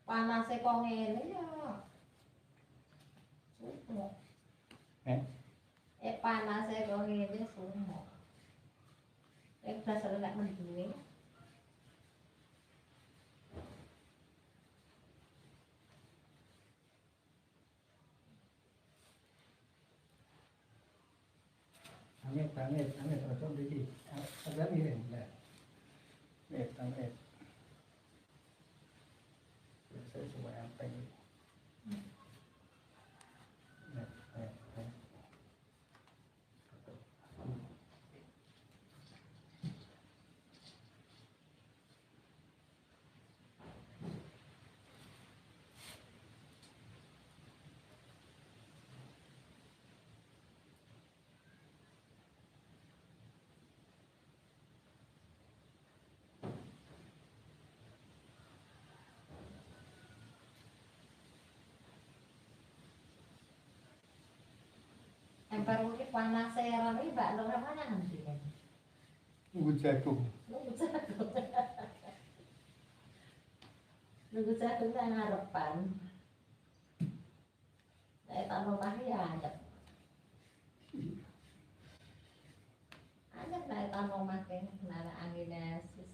Panase kok ngene ya. Sumuk. Panase kok ngene sumuk. Dasar nek mendune. Amit, ojo mriki. Agak miring lah. Amit. Saya coba apa ini? Emper mungkin panase rame Mbak Nur mana nanti kan? Nunggu jagung. Nunggu jagung kan ngarepan. Saya tak mau ya ajak. Ajak saya tak mau makan nara anginasis.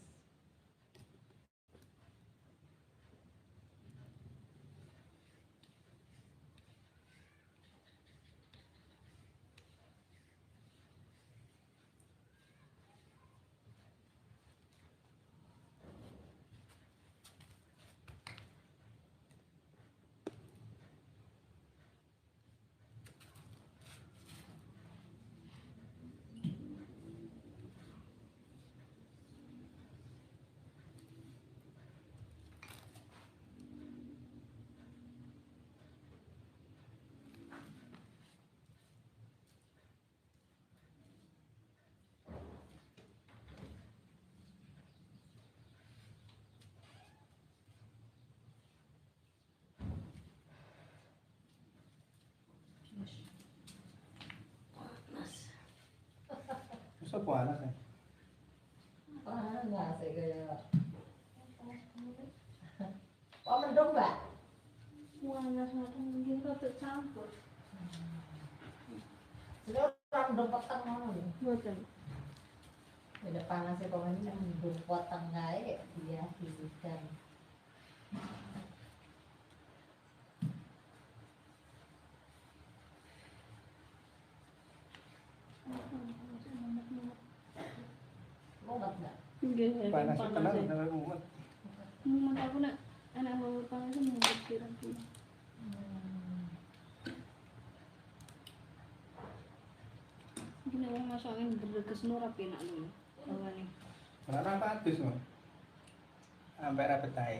Terus apa panas ya? Panas sih kayak. Oh mendung mbak? Panas atau mungkin rada campur. Jadi orang mendung petang mau ya? Boten. Beda panas ya kalau ini mendung petang kayak dia hujan. Mumet nggak? Nggih, Panas itu kenapa ya. sampai mumet? Mumet aku nak anak bawa panas itu mumet kira-kira. Gini orang masuk angin berdeges nur rapi nak dulu. Apa nih? Kenapa patus mah? Sampai rapet ae.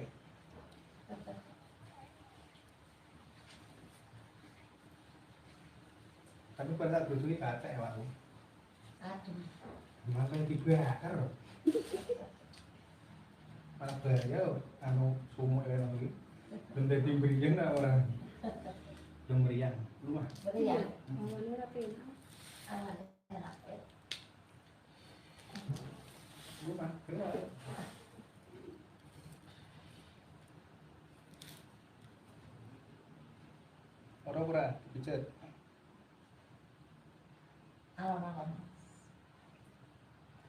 Tapi pada saat dulu ini kata ya aku. Aduh. Makan dibakar loh. Malah bahaya loh. Anu sumuk kayak lagi. Belum jadi berian lah orang. Belum berian. Lu mah. Berian. Awalnya rapi. Anaknya rapet. Lu mah. Kenapa? Orang berat. Pijet. Alam-alam.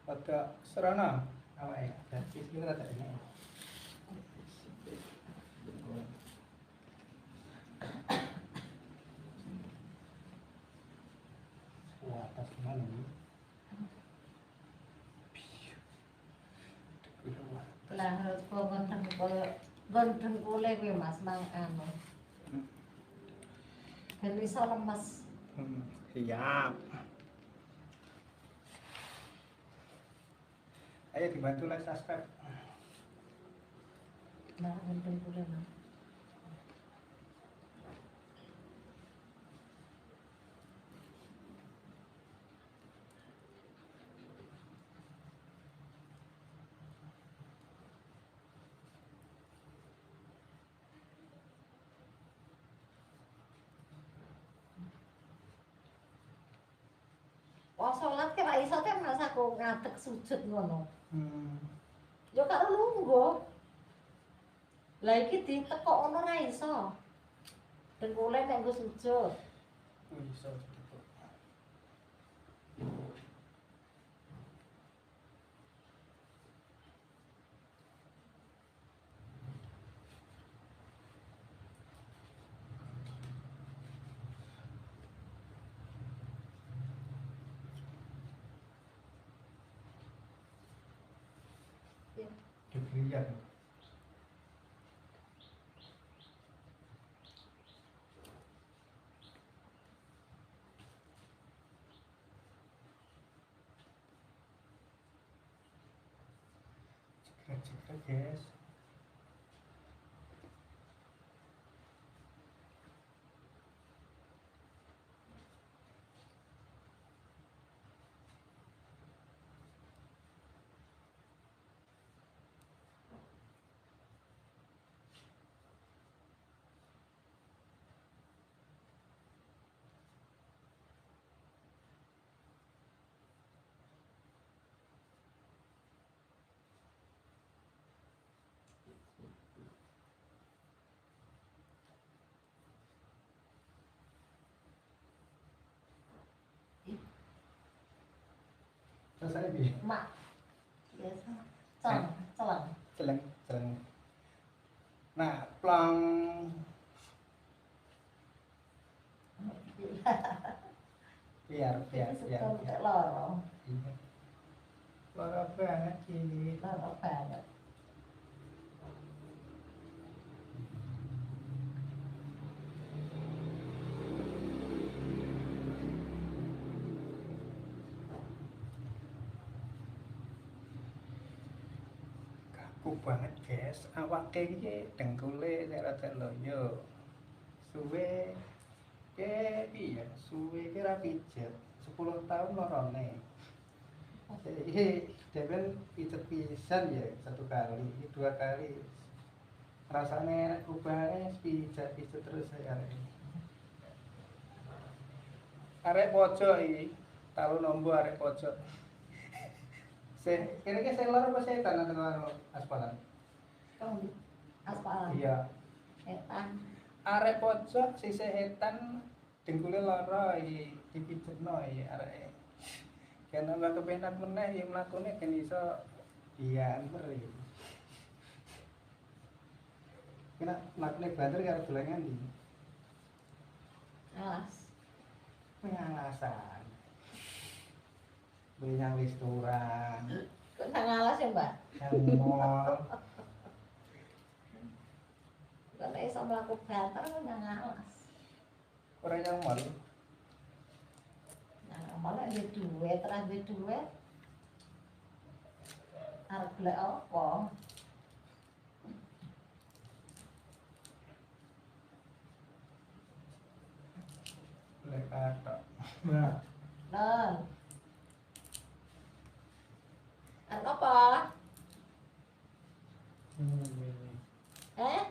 Pada serana. Awak ya. Jadi kita tak ini. Wah, atas kemana nih? Lah kok gonteng kule kuwi Mas mang anu. Ben iso lemes. Siap. Ayo dibantu like subscribe. Nah, gonteng kule Mas. Wong salat ki ra iso te Mas aku ngadeg sujud ngono. Yo karo lungguh. Lah iki ditekok ngono ra iso. Dengkule nek nggo sujud. Bisa gitu. Ya. Diberian. Cekrek-cekrek guys. Selesai bi. Mak. Biasa. Celeng, celeng. Celeng, celeng. Nah, plong. Biar. Suka loro. Iya. Loro banget sih. Loro banget. Kaku banget guys. Awake iki dengkule nek rada loyo. Suwe piye? Suwe ki ra pijet. 10 tahun lorone. Jadi Debel pijet pisan ya 1 kali, 2 kali. Rasanya enak ubahnya pijet terus saya. Arek pojok iki. Talu nombo arek pojok. Kira-kira saya lara apa setan atau aspalan? Kamu aspal. Iya. Setan. Arek pojok si setan dengkule lara iki dipijitno iki arek. Kan ora kepenak meneh ya mlakune kan iso iya anter iki. Kena mlakune banter karo dolangan iki. Alas. Pengalasan. Beli yang restoran, Kok nang alas ya, Mbak? yang mall. Kok nek iso mlaku banter kok nang alas. Orang yang mall. Nah, malah duwe duit, ora duwe duit. Arep golek apa? Boleh kata. Nah, Nol. Arep apa? Eh?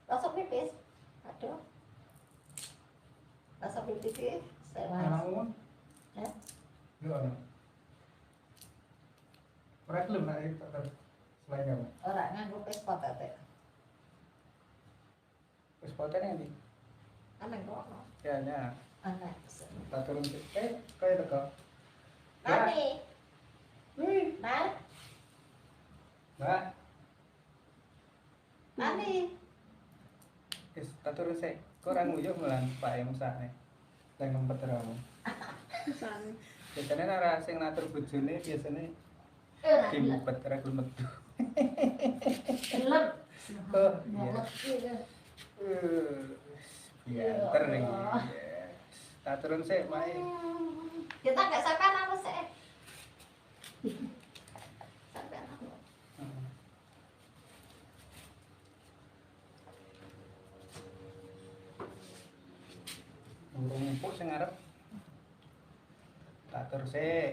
Rasa pipis? Aduh. Rasa pipis iki saya mas. Anakmu? Eh? Lu ana. Ora gelem nek itu selain kamu. Ora nganggo pespot tete. Wis fotonya nanti. Aneh kono. Ya, ya. Aneh. Tak turun. Kayak teko. Nani, Wih, Nan, Mbak. Nani. Wis tak turun sik. Kok ora nguyuh mulan Pak yang mesane. Lah ngempet kamu. Susah. Biasanya ora sing ngatur bojone biasane Ora gelem. dimpet ora gelem metu. Gelem. Oh, iya. Iya. Bianter nih. Tak turun sik, Mae. Kita nggak sampai apa sih? Sampai apa? Urung empuk sing arep. Tak tur sik.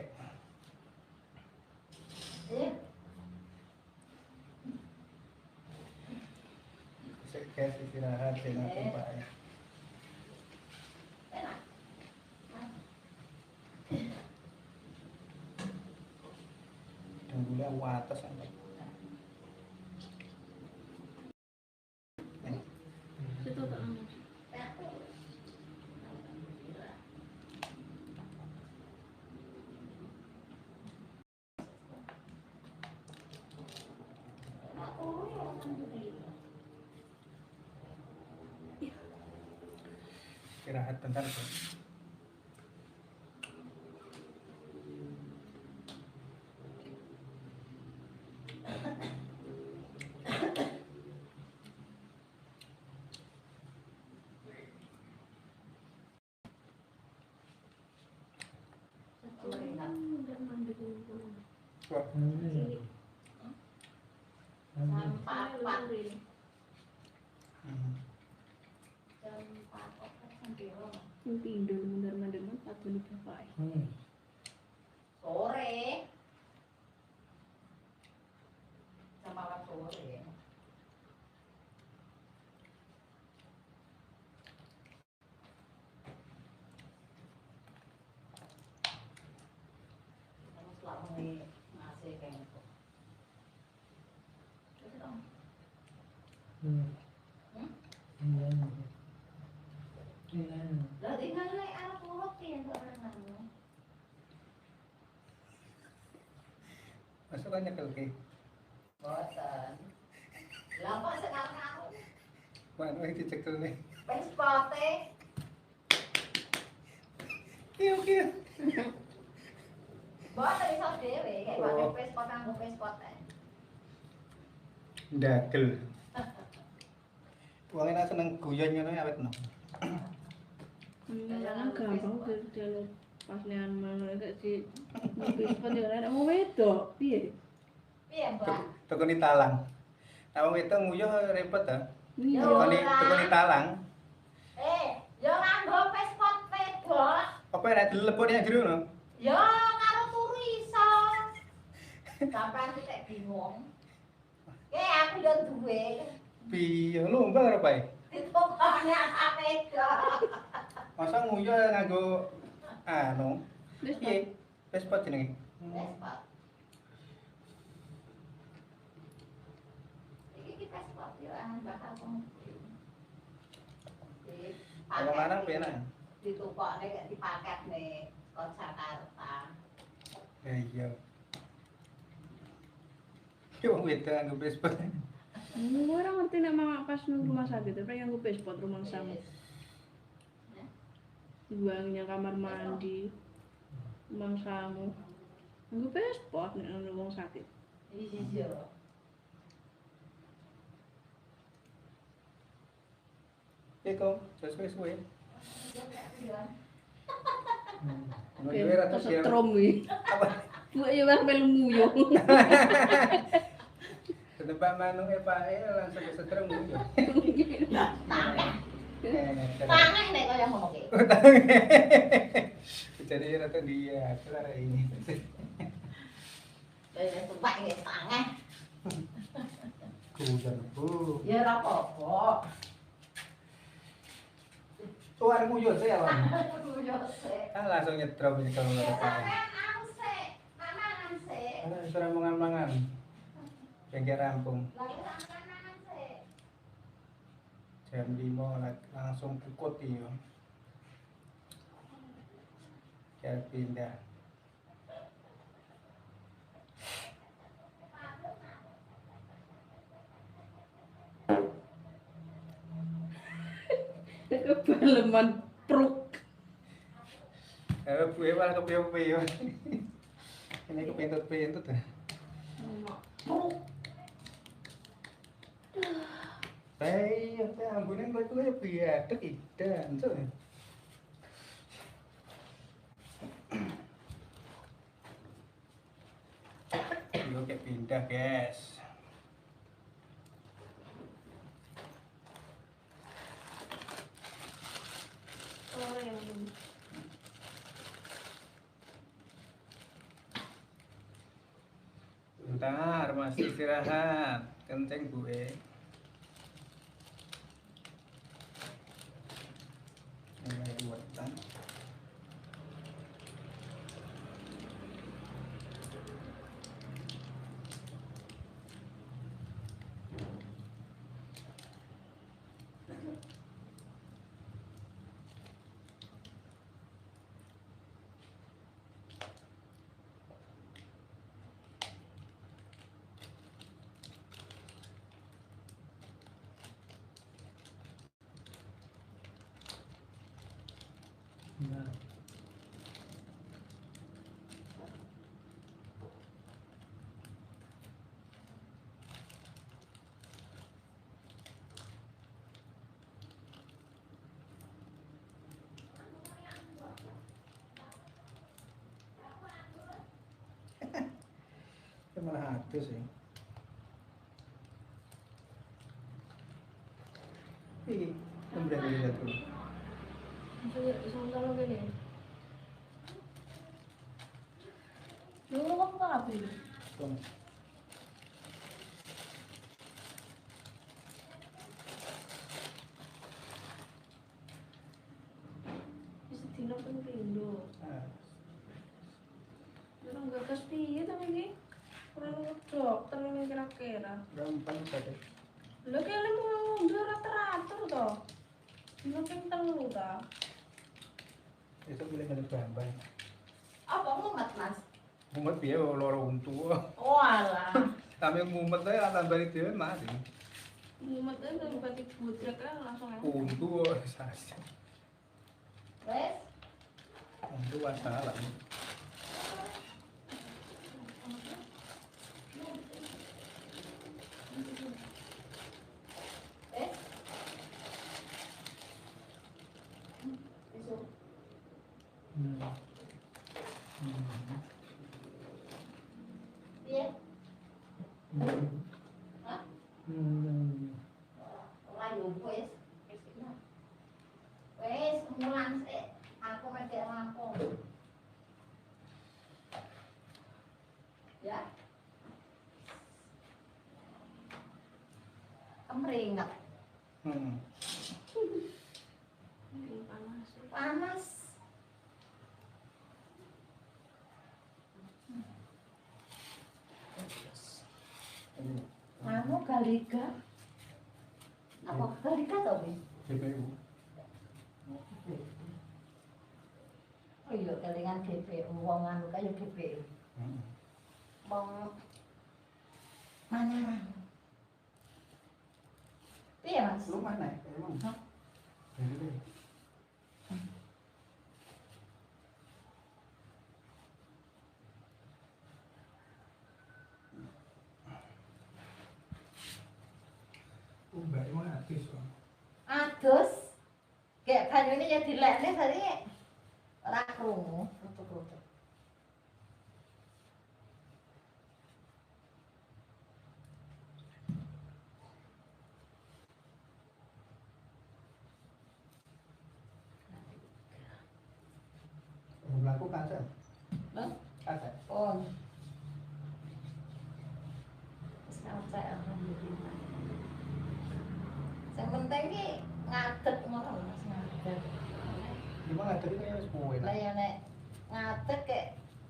Iya. Sik guys istirahat sing aku Pak. Enak. Dengkule wates sampe. Itu tak anu. Istirahat bentar, Bos. Wah, Yung pindol mandar-mandar patu ni bapak. Sore. Sama sore. Kamu selama ini ngasih kayak gitu. Terus dong. Lah tinggal lek arep urut ya kok ora ngono. masuk kan nyekel ki. Boten. Lah kok sekarang aku Mana yang dicekel nih? wis pote. Kiu kiu. Boten iso dhewe kayak pakai wis pot kanggo wis pote. Ndagel. Wong enak seneng guyon ngono ya awet no. Kadang gampang kalau pas nean mana gak sih mungkin seperti ada mau wedok piye Piye, Mbak? Tekuni talang. Tahu itu nguyuh repot ta? iya Tekuni talang. Yo nganggo wis pot wedok. Apa ora dilebok yang jero no? Yo karo turu iso. Sampai kita bingung. Aku yo duwe. Piye lu mbak ora pae? Ditokone wedok. Masa nguyu nganggo anu. Wis Piye? Vespa jenenge. Vespa. Iki Vespa pirang bakal Kalau larang penak. ditukokne gak dipaketne kok Jakarta. Iya. Yo beda nganggo Vespa. Orang ngerti nek mama pas nang rumah sakit, tapi yang gue spot rumah sama. Buangnya kamar mandi, rumah kamu. Gue spot nek nang rumah sakit. Iya. Eko, sesuai. Oke, Nguyu rata kesetrum iki. Apa? Gue ya wis melu nguyu. Ketebak manung epae langsung kesetrum nguyu. Tangan nek kaya ngono ki. Jadi rata dia, kelar ini. Kaya tupak iki tangan. Kudan bu. Ya ora apa-apa. Suara nguyu saya lah. Aduh yo sik. Ah langsung nyetrum ini kalau nggak apa. Sampean sik. Mangan sik. Ada suara mangan-mangan. Yang rampung. Lagi sampean mangan sik. Jam 5 langsung ikut iyo. Saya pindah. Kebaleman pruk. Gue malah kepiye-piye. Ini kepintut-pintut ya. Ayo, ambunin gue biadek idan so. Yo kayak pindah, guys. Oh, yang Bentar, masih istirahat. Kenceng gue. Mulai wetan. Nah. Itu malah ada sih. Ih, kemudian dilihat tuh. Sama gini. Dulu kamu tak apa ini? Tuh. Bisa dino pun pindo. Ah, Orang gak kas piye tapi ini. Kurang dokter ini kira-kira. gampang saja. Lho kene mau udah teratur toh. Dino ping telu ta. Itu boleh nggak gambar. Apa mumet, Mas? Mumet piye loro untu. Oh alah. Kami mumet ae tambah dhewe mati. Mumet kan udah buka butrek kan langsung Untu sasi. Wes, Untu masalah. wes. Besok. Piye? Hah? Ora yo wes. Wes, mulan sik. Aku mesti rampung. Ya. Kemringet. panas. Panas Liga. Apa Liga to wis? GPU. Oh iya kelingan GPU wong anu kaya GPU. Heeh. Wong mana? Piye Mas? Lu mana emang? Hah? Jadi Mbak emang artis kok. Adus. Kayak banyune ya dilekne tadi ora krungu, tutuk-tutuk. Mlaku kaca. Hah? Kaca. Oh. Sampai alhamdulillah. Yang penting ki ngadeg ngono Mas, ngadeg. Gimana tadi kan wis kowe. Lah ya nek ngadeg kek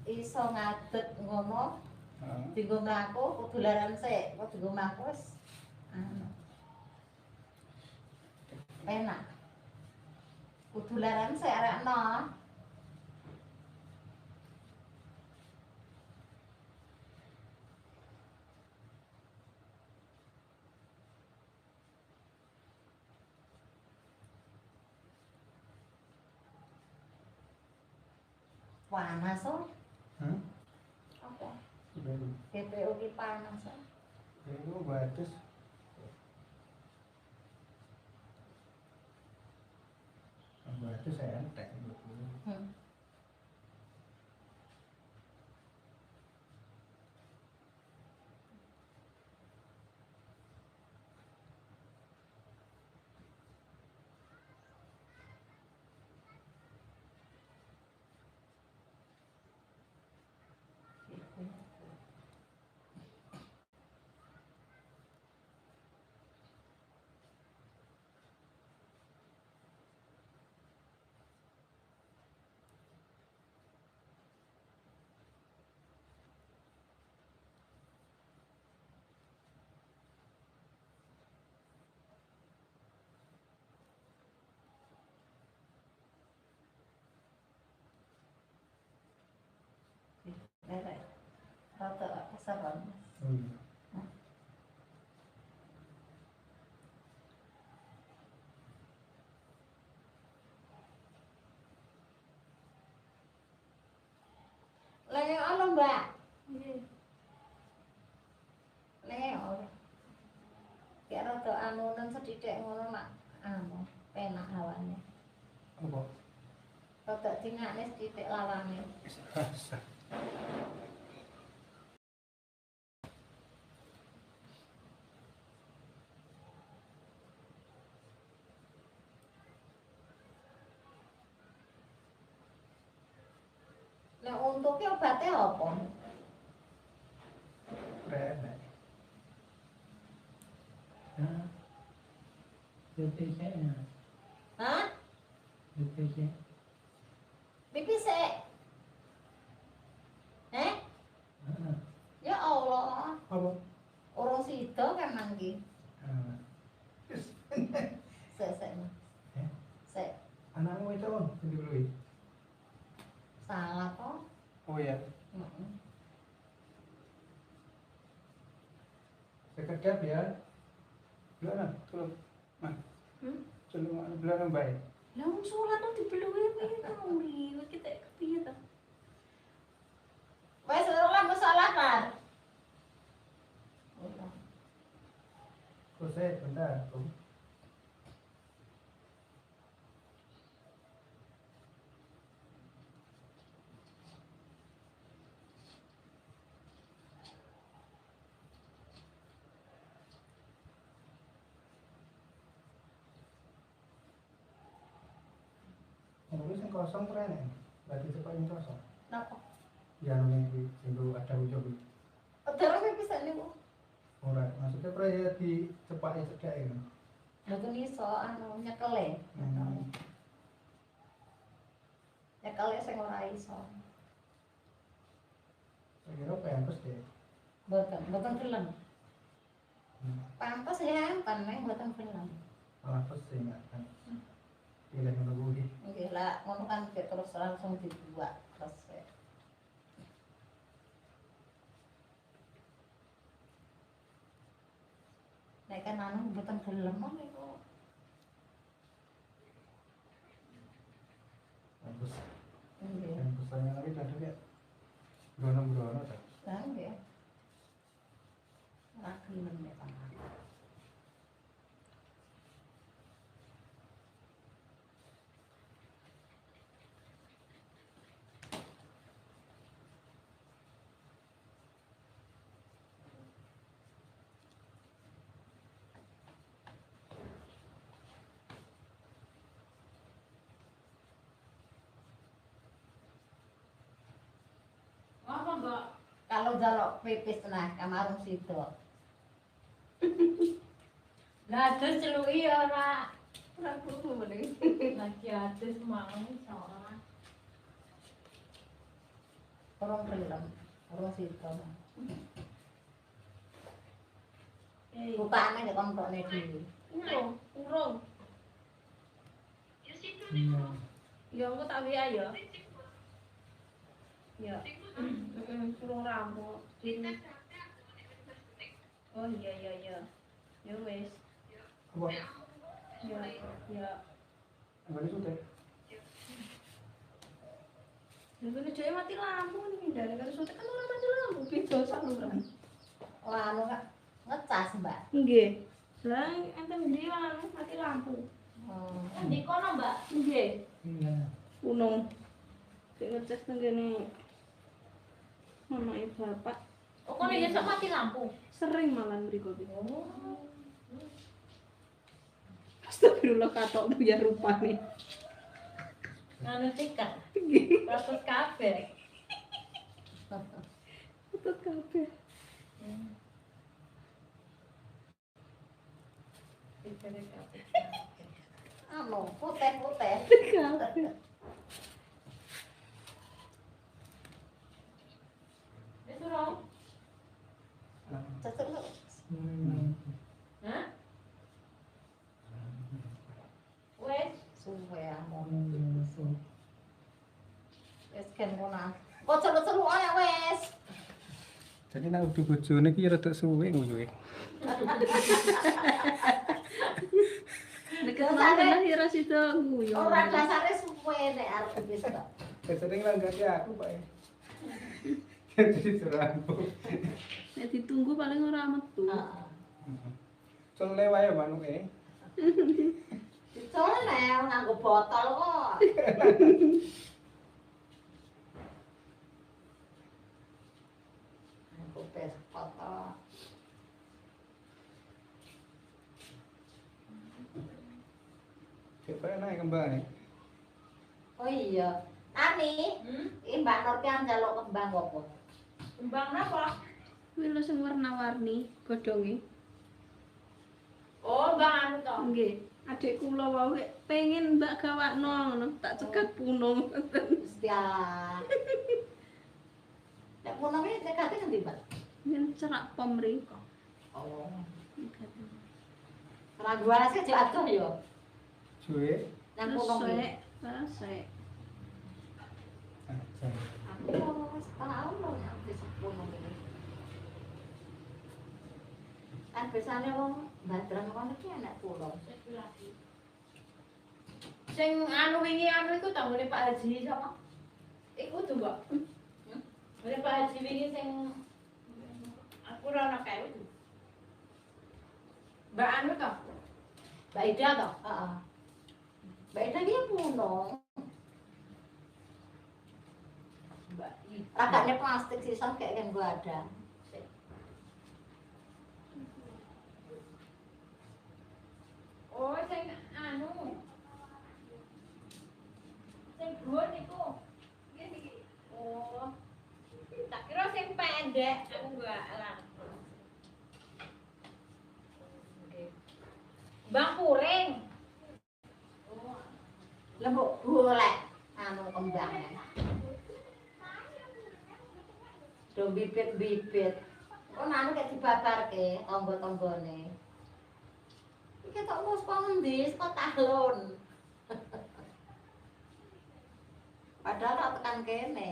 iso ngadeg ngono, Heeh. dienggo mlaku kudu laran sik, kok dienggo mlaku wis anu. Enak. Kudu laran sik arekno. Panas oh. Apa? Baru. GPU ki panas oh. Itu batas. Batas saya entek. Hmm. Lele. Rada keseron. Oh iya. Lele ono, Mbak. Nggih. Lele ono. Kayak rada anunen sethithik ngono mak anu, penak hawane. Apa? Rada dingakne sethithik lawane. Rasa. Nek untuk ki obate apa? Renek. Hah? BPC nya, Hah? BPC. Pipi sik. Heeh. Ya Allah, Apa? urung sida kan mangki. Ah. Sik. Eh? Sik. Anakmu itu kan dibeli. Salah toh? Oh iya. Heeh. Sekedap ya. Belum, belum. Nah, belum baik. Lah wong salat kok dibeluhi piye to uri? Kita kepiye to? Wes ora masalah kan? Kok saya bentar, Om. Terus yang kosong keren ya? Berarti cepat yang kosong. Napa? Yang ini singgung ada ujung. Terus bisa niku. Ora, maksudnya proyek di cepatnya cedak ini. Mboten iso anu nyekele. Hmm. Nyekele sing ora iso. Saya kira pempes deh. Mboten gelem. Pantes ya, paneng mboten film. Apa sih enggak kan? Pilih menunggu iki. Nggih lah, ngono kan terus langsung dibuat resep. Nek kan anu mboten gelem niku. Bagus. Nggih. Yang pesannya lagi tadi ya. Brono-brono ta. Lah nggih. Ora gelem nek pangan. Apa, Mbak? Kalau jaluk pipis nah kamarung situ. Lah terus celuki ora krungu meneh. Lagi adus mau ora. Orang gelem, orang situ. Rupane nek kontone dhewe. Urung. Iya. Ya engko tak wiya ya. Ya. Urung rambut. Oh iya. Ya wis. Apa? Ya. Enggak itu teh. Dulu jaya mati lampu nih, dari kan sudah kan orang mati lampu, beda saluran. Ora anu kak ngecas, Mbak. Nggih. Lah ente ndi anu mati lampu. Di kono, Mbak? Nggih. Iya. Punung. Sik ngecek teng kene. Mamake bapak Oh, kono ya sok mati lampu. sering malah mriku iki. Oh. Astagfirullah katok buyar rupane. Nganu tiket. Nggih. Proses kabeh. Ketut kabeh. Tiket kabeh. Anu putih-putih. Kabeh. Wis urung? Cecek lu. Hah? Wes. Suwe anu. Hmm. Wis kan ngono. Kok celuk-celuk ae wis. Jadi nek udah bojone iki rada suwe nguyuhe. Deket mana ya ra sida nguyu. Ora dasare suwe nek arep wis kok. Sering langgati aku, Pak. Jadi serangku. Nek ditunggu paling ora metu. Heeh. Cele wae manuke. Soale nek nganggo botol kok. Nganggo pes botol. Coba naik kembang. Oh iya. Ani, iki Mbak Nur ki njaluk kembang apa? Kembang napa? Kuwi lho sing warna-warni godhonge. Oh, bang anu to. Nggih. Adik kula wae pengen Mbak gawakno ngono, tak cegat punung. Gusti Allah. Nek punung iki dekate ngendi, Mbak? Yen cerak pom mriko. Oh. Ora gua sih jatuh yo. Cuy. Nang punung iki. Sek. Aku wis tahu lho nek wis punung iki. Kan biasane wong Badran kono iki enak pulau. Sing anu wingi anu iku ta ngene Pak Haji sapa? Iku tuh, Mbak. Ngene Pak Haji wingi sing aku ora ana kae itu. Mbak anu to? Mbak Ida to? Heeh. Mbak Ida iki punung. Mbak Ida. Ragane plastik sisa kayak yang gua ada. Oh, sing anu. Sing dhuwur niku. Oh. Tak kira sing pendek, aku enggak lah. Oke. Bang Puring. Oh. Lembuk golek anu kembangnya. Do bibit-bibit Oh, anu kayak dibabarke tangga-tanggane. Iki tok wis ngendi kok talon. Padahal tak tekan kene.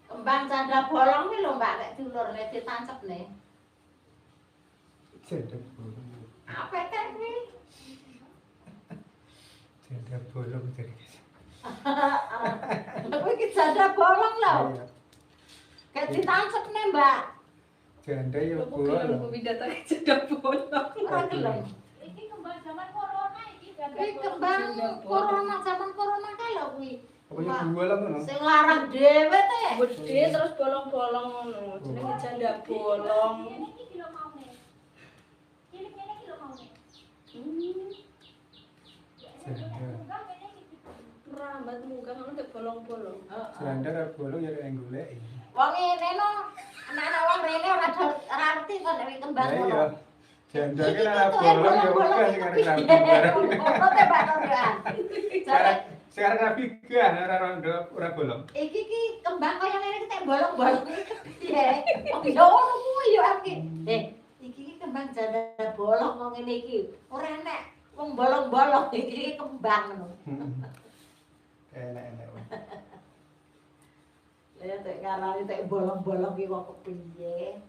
Kembang canda bolong ki lho Mbak nek diulurne ditancapne. Janda bolong. Apa kan kuwi? Janda bolong jadi. Kuwi ki canda bolong lho. Iya. Kayak ditancapne Mbak. Janda ya Aku bilang bolong. aku pindah ke jeda bolong. Ora gelem. Iki kembang zaman corona iki Kuwi kembang corona zaman corona kae lho kuwi. Apa ya bolong ngono? Sing larang dhewe teh. Gede terus bolong-bolong ngono. Jenenge janda bolong. Ini iki kilo maune. Ini kilo maune. Janda. Rambat muka ngono tek bolong-bolong. Janda ra bolong ya nek golek. Wong ngene no. Anak-anak wong rene ora ngerti kok nek kembang Lah iya. ngono. Janda ki ra bolong ya udah sing arep rambut bareng. Ono teh Mbak Nuryan. Sekarang rapi gak ora rondo ora bolong. Iki ki kembang kaya ngene iki tek bolong-bolong piye? Oh ya ngono kuwi yo iki. Iki ki kembang janda bolong kok ngene iki. Ora enek wong bolong-bolong iki kembang ngono. Enak-enak. Lah tek karane tek bolong-bolong ki kok kepiye?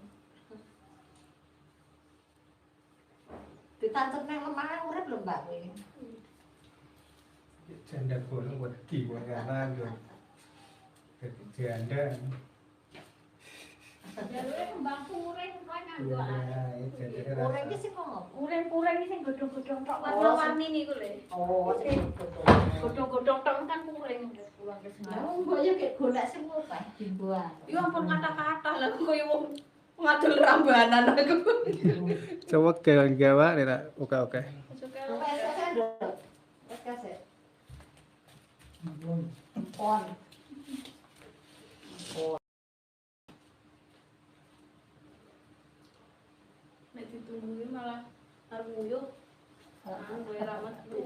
Ditancep nang lemah urip lho Mbak kuwi. Janda bolong buat kiwa kanan yo. Jadi janda. Jalure kembang puring kan Iya, nganggo. jadi Ora iki sing ngono. Puring-puring iki sing godhong-godhong tok warna-warni niku lho. Oh, sing Godhong-godhong tok kan puring pulang ke Lah sini. mbok yo gek golek sing opah dimbuan. Yo ampun kata-kata lah koyo wong ngadol rambanan aku. Coba kayak gawa nih tak oke. Suka Wes kasih lho. Wes kasih. Ampun. Pon. nek ditungguin malah arep nguyuh. Aku kowe ramet lu.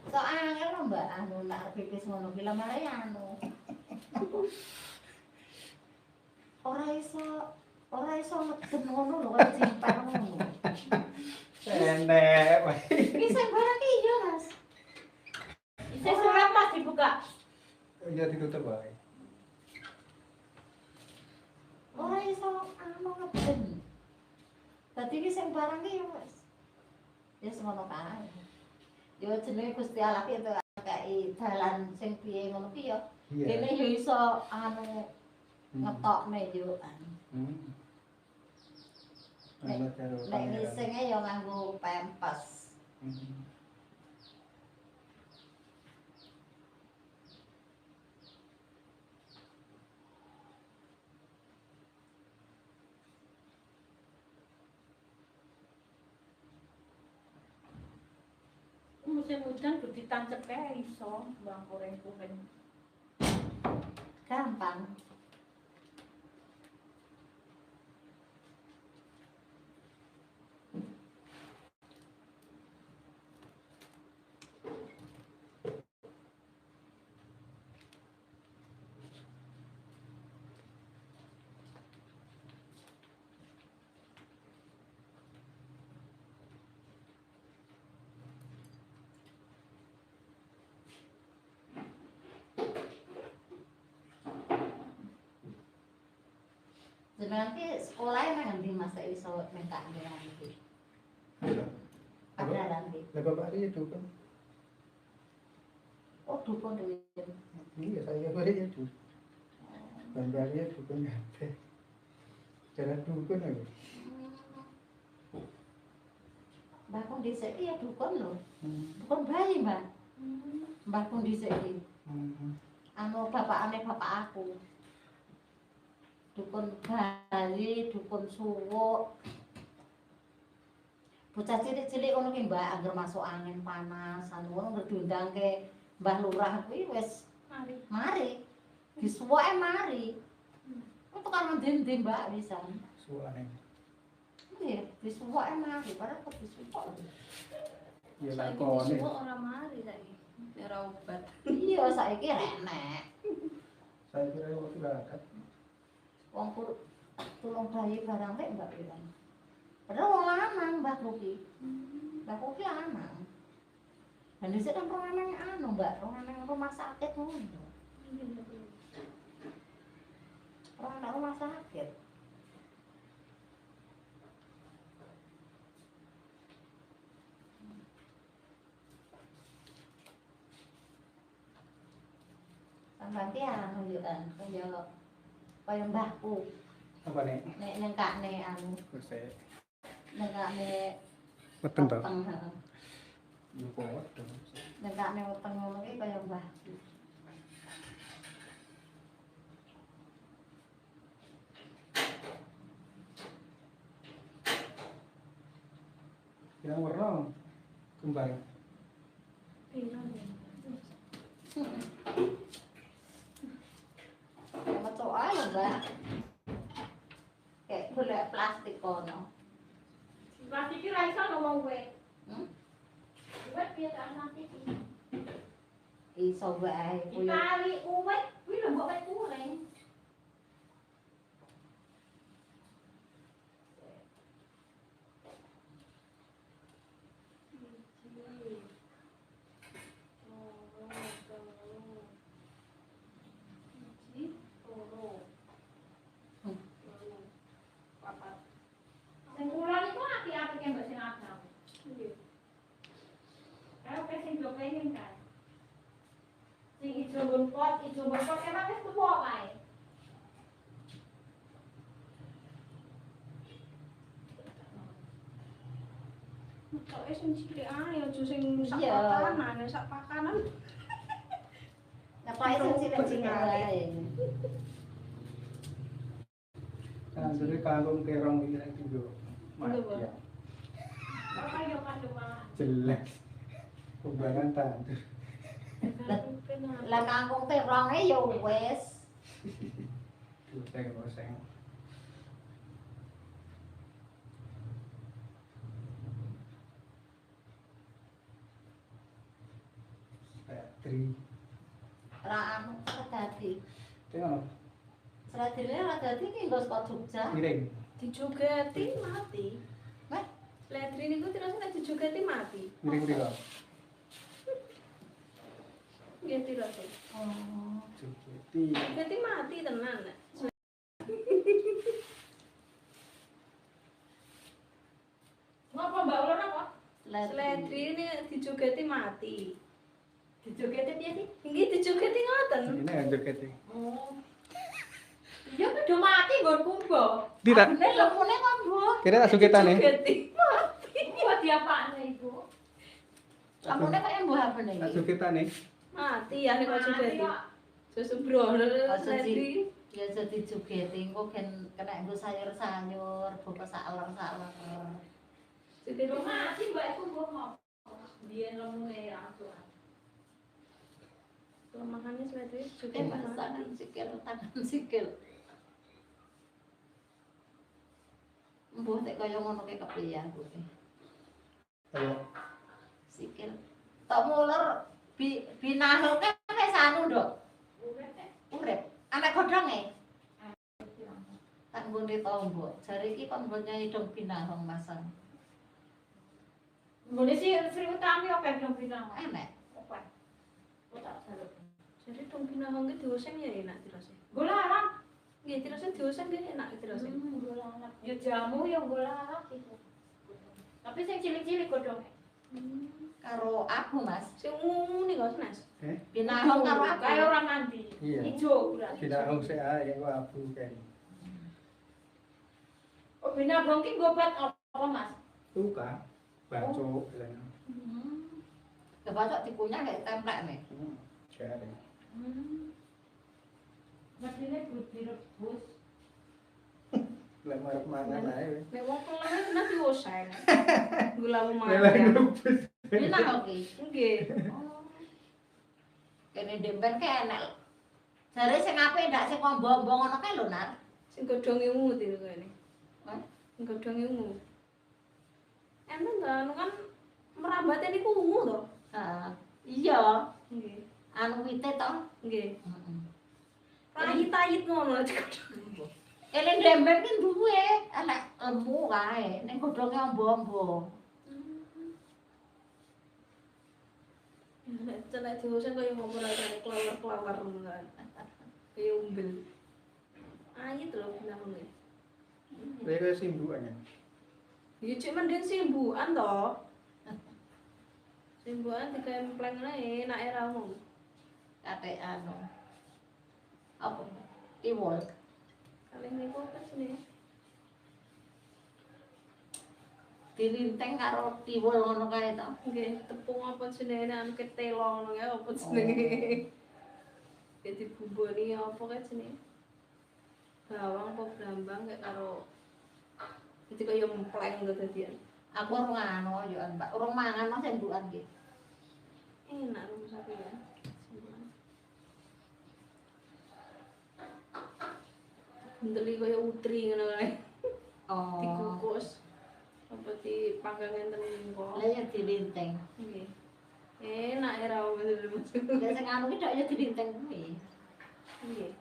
Soalnya lho Mbak anu nak pipis ngono ki lemare anu. Ora iso ngedem ngono lho kaya simpen ngono. Enek. Iki sing barang iki yo Mas. Isih surat pas dibuka. Ya ditutup wae. Ora iso anu ngedem. Dadi iki sing barang iki yo Mas. Ya semono kae. Yo jenenge Gusti Allah ki itu kei dalan sing piye ngono ki yo. Iya. Dene yo iso anu ngetokne yo anu. Nek ngisenge yo nganggo pempes. Musim hujan kudu ditancep kae iso bang puring-puring. Gampang. Jenengan ki sekolahnya nang ndi Mas nek iso mengkak jenengan iki? Padaran iki. Lah bapak dia itu kan. Oh, dukun duit. Iya, saya boleh jadi. Bandarnya dukun apa? Jalan dukun aku. Mbak pun dhisik ya dukun lho. Dukun bayi, Mbak. Mbak pun dhisik iki. Anu bapakane bapak aku. Dukun bayi, dukun suwuk. Bocah cilik-cilik ngono ki, Mbak, anggere masuk angin panas, anu ngono diundangke Mbah Lurah kuwi wis mari. Disuwoke mari. Itu kan ndi-ndi, Mbak, bisa. Suane. Iya, disuwoke mari, padahal kok disuwok. Ya Saiki lakone. disuwuk ora mari saiki. Ora obat. Iya, saiki renek. Saya kira waktu lakat. Wong tulung bayi barang rek Mbak bilang. Padahal wong lanang Mbak Kuki. Mbak Kuki lanang. Dan dhisik kan rong lanang anu, Mbak, rong lanang rumah sakit ngono. Rong lanang rumah sakit. Sampeyan ki anu yo kaya mbahku. Apa nih? Nek nengkakne anu, Saya nengkakne weteng to. weteng, heeh. Yo kuat dong. Nengkakne weteng ngono ki kaya mbahku. Yang warna kembang. Pinang. Metu ae, Mbak. Kayak golek plastik kono. Plastik ki ra iso ngomong kowe. Hmm? Wet piye tak nanti iki. Iso wae kuwi. Dikali uwet, kuwi lho mbok wet kuring. Sing kulon iku apik-apik mbok sing abang. Nggih. Ayo sing do pengen kan. Sing ijo nggon pot emang wis tuwa kae. Kok sing cilik ae aja sing sak Iya. pakanan, sak pakanan. Napa iso cilik-cilik wae. Nah, jadi kangkung terong ini lagi juga. Iya, Ya, Apa yo kandung malah. jelas. Kumbangan tandur. Lah kangkung teronge ya wis. Goseng. Petri. Ra anu dadi. Tengok, Sradine ra dadi ki nggo saka Jogja. piring. Dijogeti mati. Hah? Letri niku terus nek dijogeti mati. Piring piring. Nggih terus. Oh. Jogeti. Dijogeti mati tenan nek. Ngapa Mbak Ulun apa? Letri ini dijogeti mati. Dijogeti piye sih? Nggih dijogeti ngoten. Ini yang jogeti. Oh. Iya kudu mati nggon kumbo. Tidak. Bener lemune kon, Bu. Kira tak jogetane. Dijogeti mati. Buat diapakne itu? Lemune kaya mbuh apane Tak iki. jogetane. Mati ya nek kok jogeti. ya. Susu broler Ojo Letri. Ya jadi jogeti engko gen kena nggo sayur-sayur, buka saler-saler. Jogeti mati mbak iku mbok ngopo? Biyen lemune langsung. Kelemahannya Letri juga Tangan sikil. Mbuh nek kaya ngono ki kepriye kuwi. Ayo. Sikil. Tok muler binaho kan wis anu, Nduk. Urip. Anak godhonge. Tak nggone tombo. Jare iki kon nggon nyai dong binahong masang. Ngene sih Sri Utami oke dong bilang. Enek. Oke. Kok tak jaluk. Jadi dong pinahong ki dioseng ya enak dirasa. Golaran. Nggih dirasa dioseng ki enak dirasa. Golaran. Ya jamu ya golaran itu. Tapi sing cilik-cilik godhong. Karo aku Mas. Sing ungu nih kok Mas. Binahong karo aku. Kayak orang mandi. Iya. Hijau berarti. Binahong saya ya abu kan. Oh, binahong ki gobat apa Mas? Suka bacok kan. Coba cok dikunyah kayak templek nih. Kare. Mesine putih rebus. Lek marep mangan ae. Nek wong kelem nanti usai. Gula Lek lumayan. rebus. Binahong ki. Nggih. Kene demben ki enek. Jare sing apik ndak sing ombo-ombo ngono kae lho, Nar. Sing godhonge ungu tiru kene. Hah? Sing godhonge ungu. Emang kan kan merambatnya niku ungu to? Heeh. Iya, Nggih. anu wite to. Nggih. Heeh. Tayit-tayit ngono. Kene demben ki duwe enek lemu kae, ning godhonge ombo-ombo. Nek celek diusen kaya ngopo ra kaya kelawar-kelawar ngono kan. Kaya umbel. Ayit lho binahonge. Lek kaya simbukan ya. Ya cek mending simbukan to. Simbukan dikempleng ae enak era ngono. Kate anu. Apa? Tiwul. Kalih niku apa sini? Dilinteng karo tiwul ngono kae to. Nggih, tepung apa jenenge anu ketelo ngono ya apa jenenge. Jadi bumboni apa kae jenenge? Bawang apa brambang kayak karo itu kaya mpleng to dadian. Aku urung anu yo Mbak, urung mangan Mas sendukan ki. Enak rumus aku ya. Benteli kaya utri ngono kae. Oh. Dikukus. Apa dipanggang enten engko. Lah ya dilinteng. Nggih. Enak era bener Mas. Lah sing anu ki tok ya dilinteng kuwi. Nggih.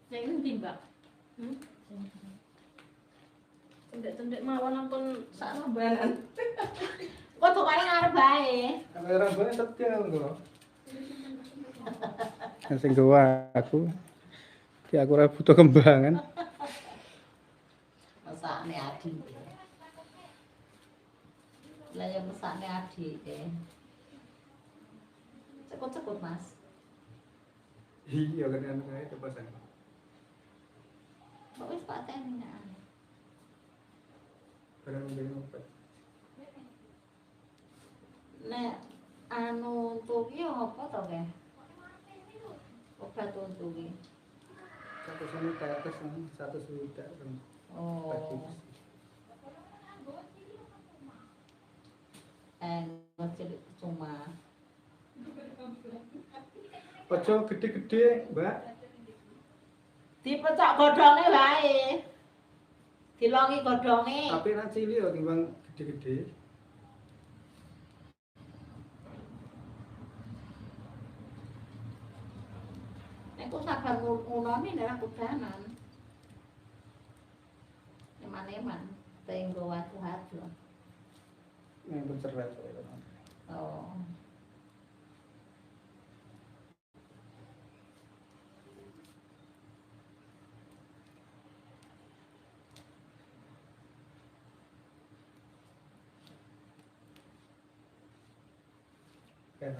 Sing endi Mbak? Cendek-cendek mawon nonton sak lembaran. Kok tukane ngarep bae. Kamera gue setel kok. Sing gawa aku. Ki aku ora butuh kembangan. Mesakne Adi. Lah ya mesakne Adi ke. Cepet-cepet Mas. Iya kan kae coba sang. Kok wis pateni nek. Barang ngene opo. Nek anu untuk ki apa to ke? Obat untuk ki. Satu sini tetes satu sudah kan. Oh. Masih cuma. Ojo gede-gede, Mbak. Dipecok godhonge wae. Dilongi godhonge. Tapi nek cilik yo timbang gede-gede. Nek kok sabar ngunoni nek aku danan. Eman-eman, tenggo watu-watu. Yang bercerai. Oh. Kan.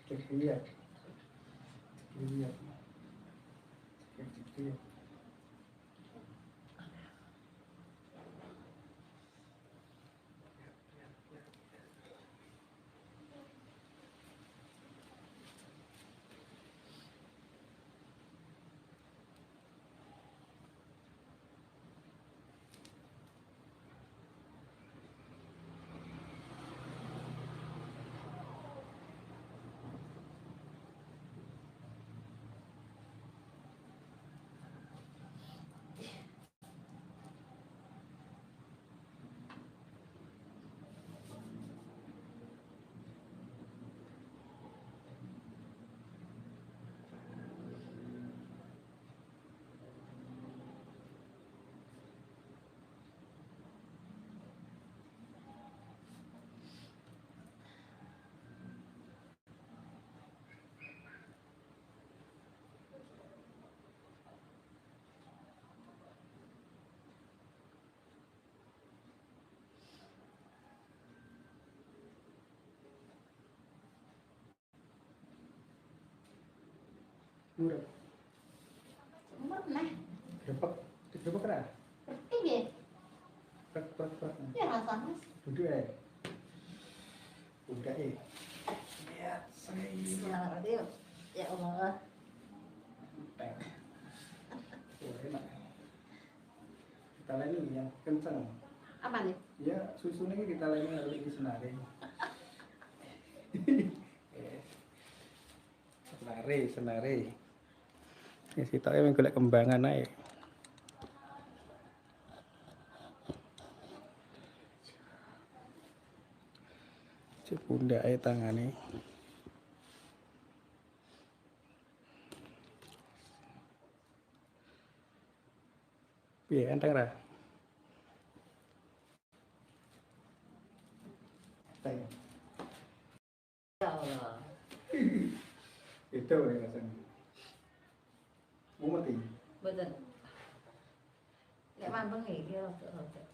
Lihat. Lihat. Lihat. Murah. Pernah. Gerbek kena. Iya. Prak. Ya rasa mas. Duduk Udah Lihat saya. Bismillahirrahmanirrahim. Ya Allah. Enak. Kita lagi yang kencang. Apa nih? Ya susunya kita lagi harus di senari. Senari. Ya kita yang golek kembangan aja. Pundak aja tangannya. Piye enteng ra? Enteng. Ya Allah. Itu ya rasanya. Mau mati. Betul. Lek mambeng iki rada-rada.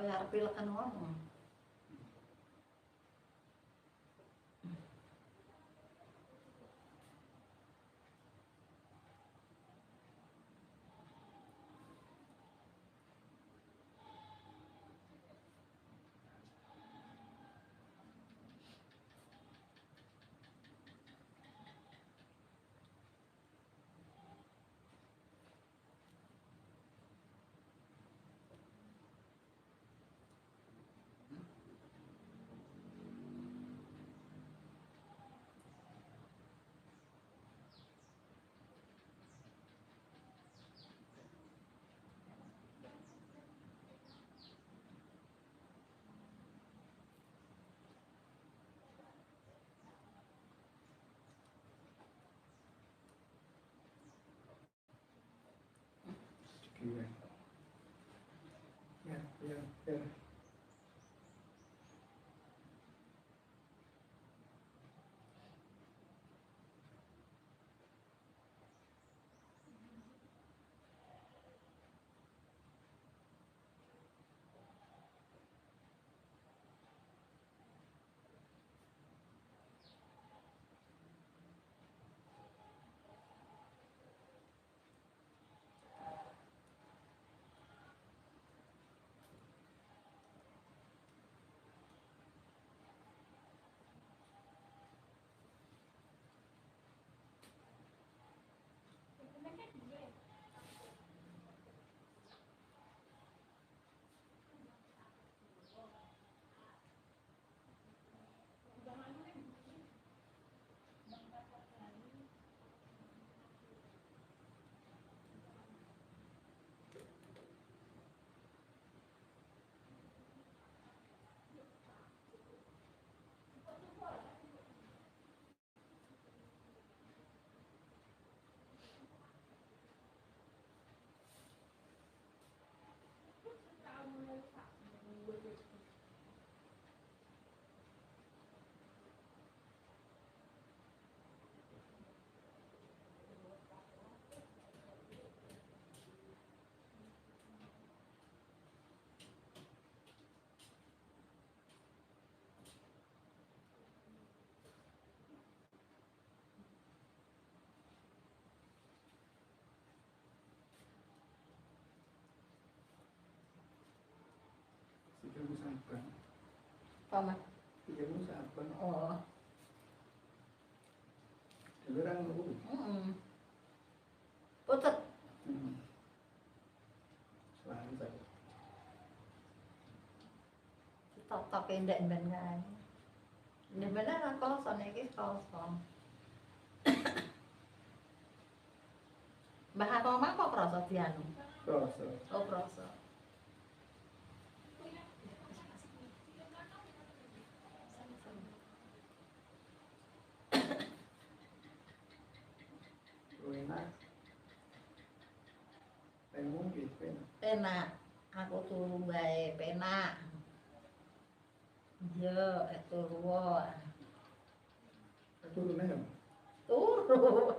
Kaya arep pilekan wong. Ya. Apa mas? Iya mu saban. Oh. Orang lu. Putet. Selalu saya. Tok pendek ben kae. Ini bener nang kolson iki kolson. Mbah aku mah kok krasa dianu. Rasa. Oh krasa. Enak. Temu gitu. Penak. Aku turu bae penak. Yo, turu. Turun aja. Turu.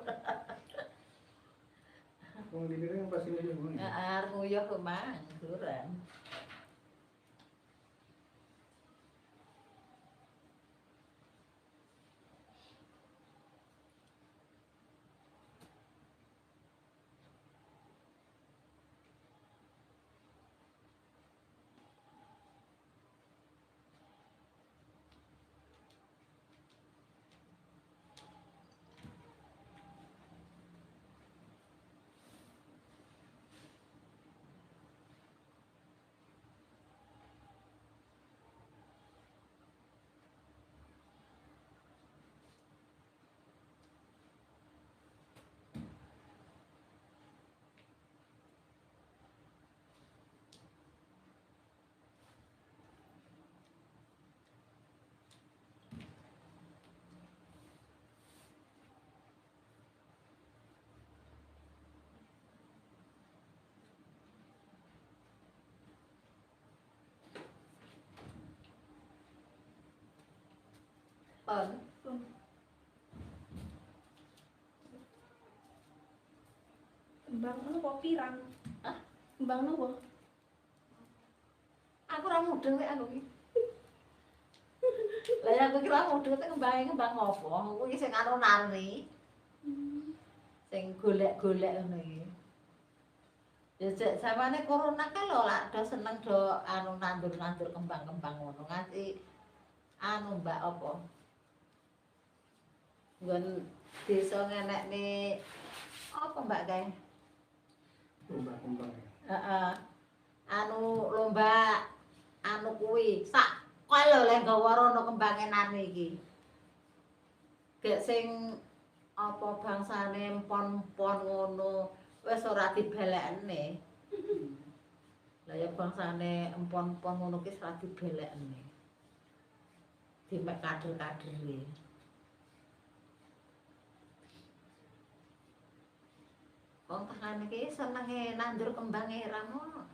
Wong diri yang pasti milih wong. Heeh, nguyuh kok mang, turan. Pon. Kembang apa pirang? Hah? Kembang apa? Aku ora mudeng nek aku iki. Lah ya aku kira mudeng nek kembang ngopo? Aku iki sing anu nari. Sing golek-golek ngono iki. Ya jek zamane corona kan lho lak do seneng do anu nandur-nandur kembang-kembang ngono nganti anu Mbak apa? Nggon desa ngenekne apa Mbak kae? Kembang-kembang. Heeh. Anu lomba anu kuwi sak koe lho lek nggawa rono kembange nani iki. Gek sing apa bangsane empon-empon ngono wis ora dibelekne. Lah ya bangsane empon-empon ngono ki ora dibelekne. Dimek kader-kadere. Wong tekan iki senenge nandur kembange ramono.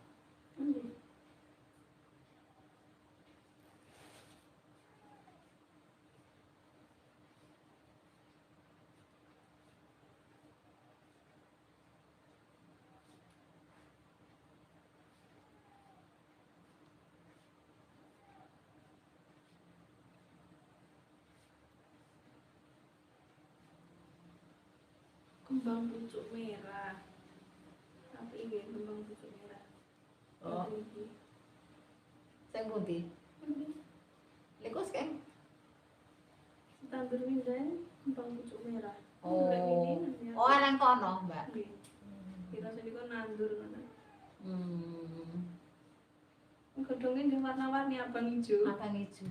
Kembang pucuk merah. Apa ini kembang pucuk merah? Oh, Ini. sing pundi? Liku sing. Tandur windan kembang pucuk merah. Oh. Kayak gini, Oh, nang kono, Mbak. Nggih. Kira sini kok nandur ngono. Godhongnya nggih warna-warni abang hijau. Abang ijo.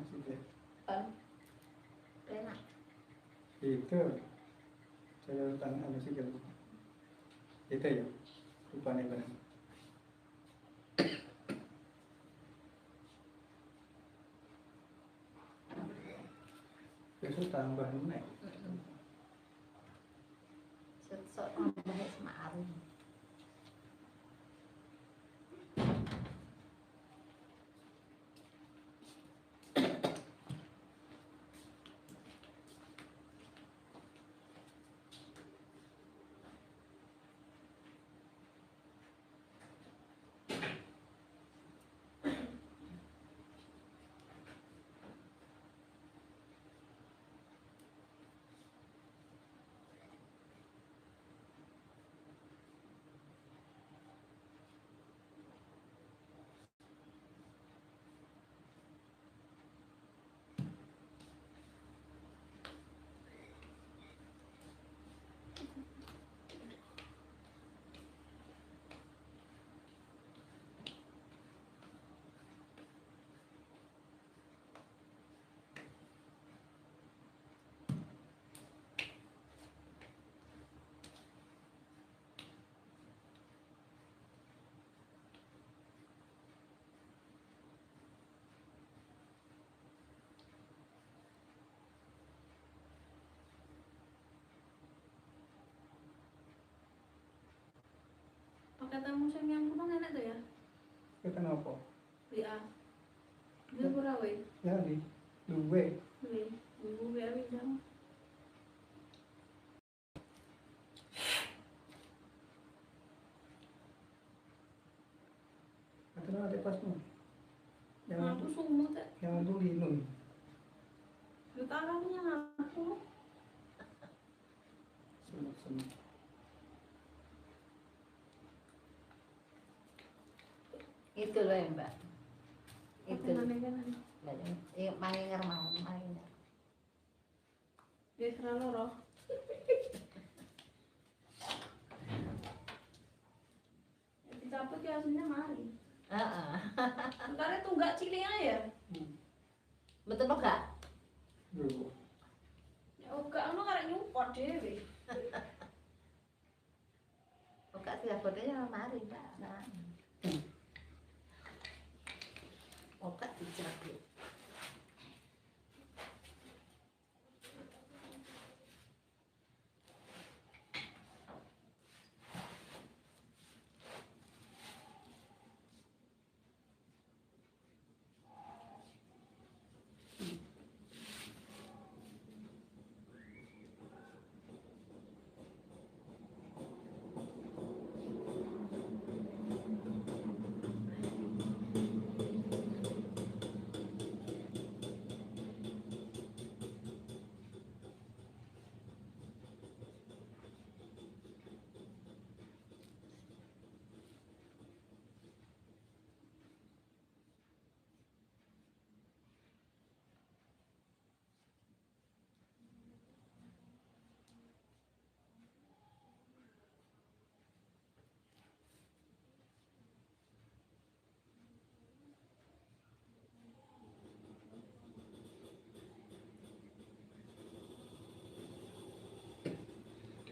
maksudnya Enak. itu saya tanya apa sih kalau itu ya lupa nih benar besok tambah naik Sesok tambah semarin. Pakai tamu yang kurang enak tuh ya. itu kenapa Iya. Dia kurang weh. ya di duwe Nih, ibu biar bidang. atau ada pasmu Aku sumut ya. yang tuli nun Sekarangnya aku. semut Itu loh ya, Mbak. Itu. Itu namanya kan. Main ngermau, main. Dia serang roh. Dicabut ya aslinya mari. Heeh. Sekarang itu enggak cilik aja. Betul enggak? duwe Ya enggak ono karek nyumpot dhewe. Enggak sih bodenya mari, Mbak. Nah. Oke, dicabut.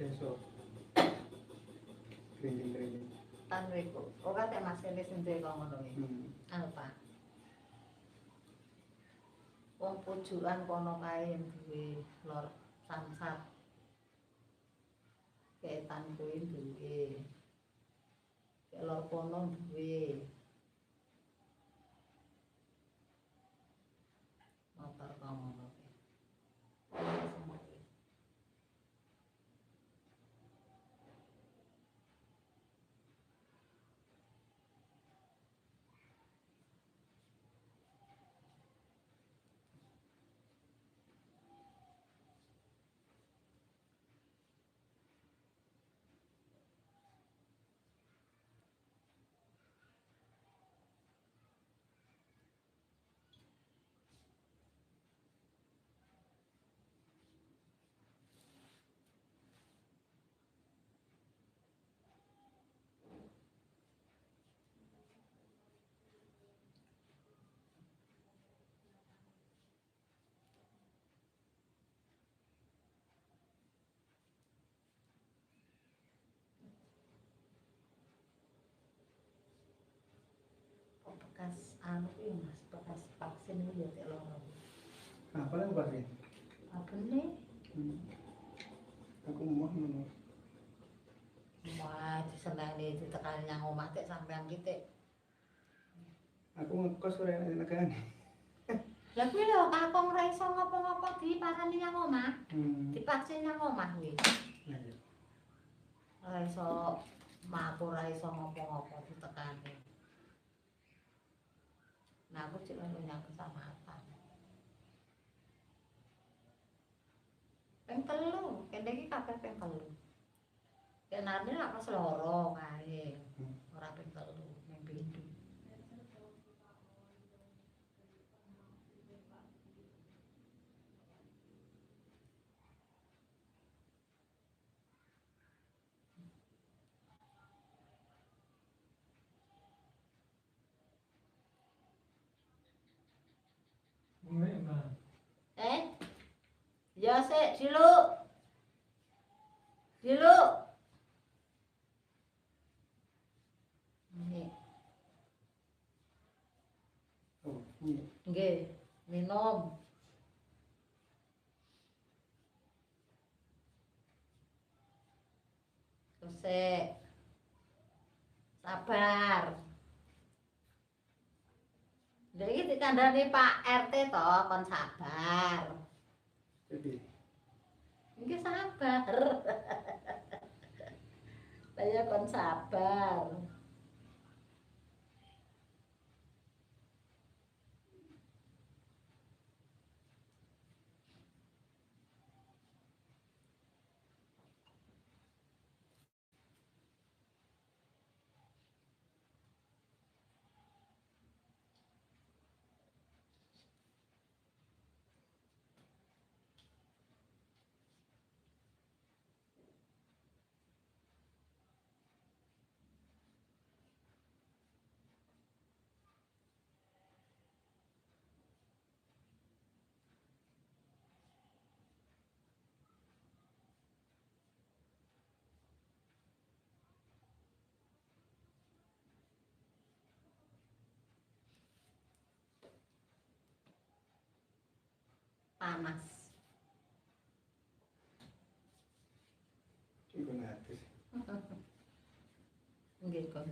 besok kerinjing Tan riku. Ora teh Mas Kene sendiri kok ngono iki. Anu Pak. Wong pojokan kono kae duwe lor samsat. Ketan kuwi duwe. Kek lor kono duwe. Motor kamu ngono ki. Semua kuwi. bekas anu ya Mas, bekas vaksin itu ya tek loro. Apa yang vaksin? Apa nih? Aku mau ngono. Wah, diseneni ditekan yang omah tek sampean ki tek. Aku ngekos ora enak enakan. Lah kuwi lho kakung ra iso ngopo-ngopo diparani yang omah, Hmm. divaksin yang omah kuwi. Nah, ya. Ora iso maku ra iso ngopo-ngopo ditekani. Nah, aku cek lho yang kecamatan. Ping 3, kene iki kabeh ping 3. Kenane lak pas loro kae. Ora ping 3, ping 7. Umur apa? Ya sik diluk. Diluk. Nggih. Oh, iya. Nggih, minum. Sik. Sabar. Lha iki dikandani Pak RT to, kon sabar. Jadi, Iki sabar. Saya kon sabar. Panas. iku nanti. Nggih, kon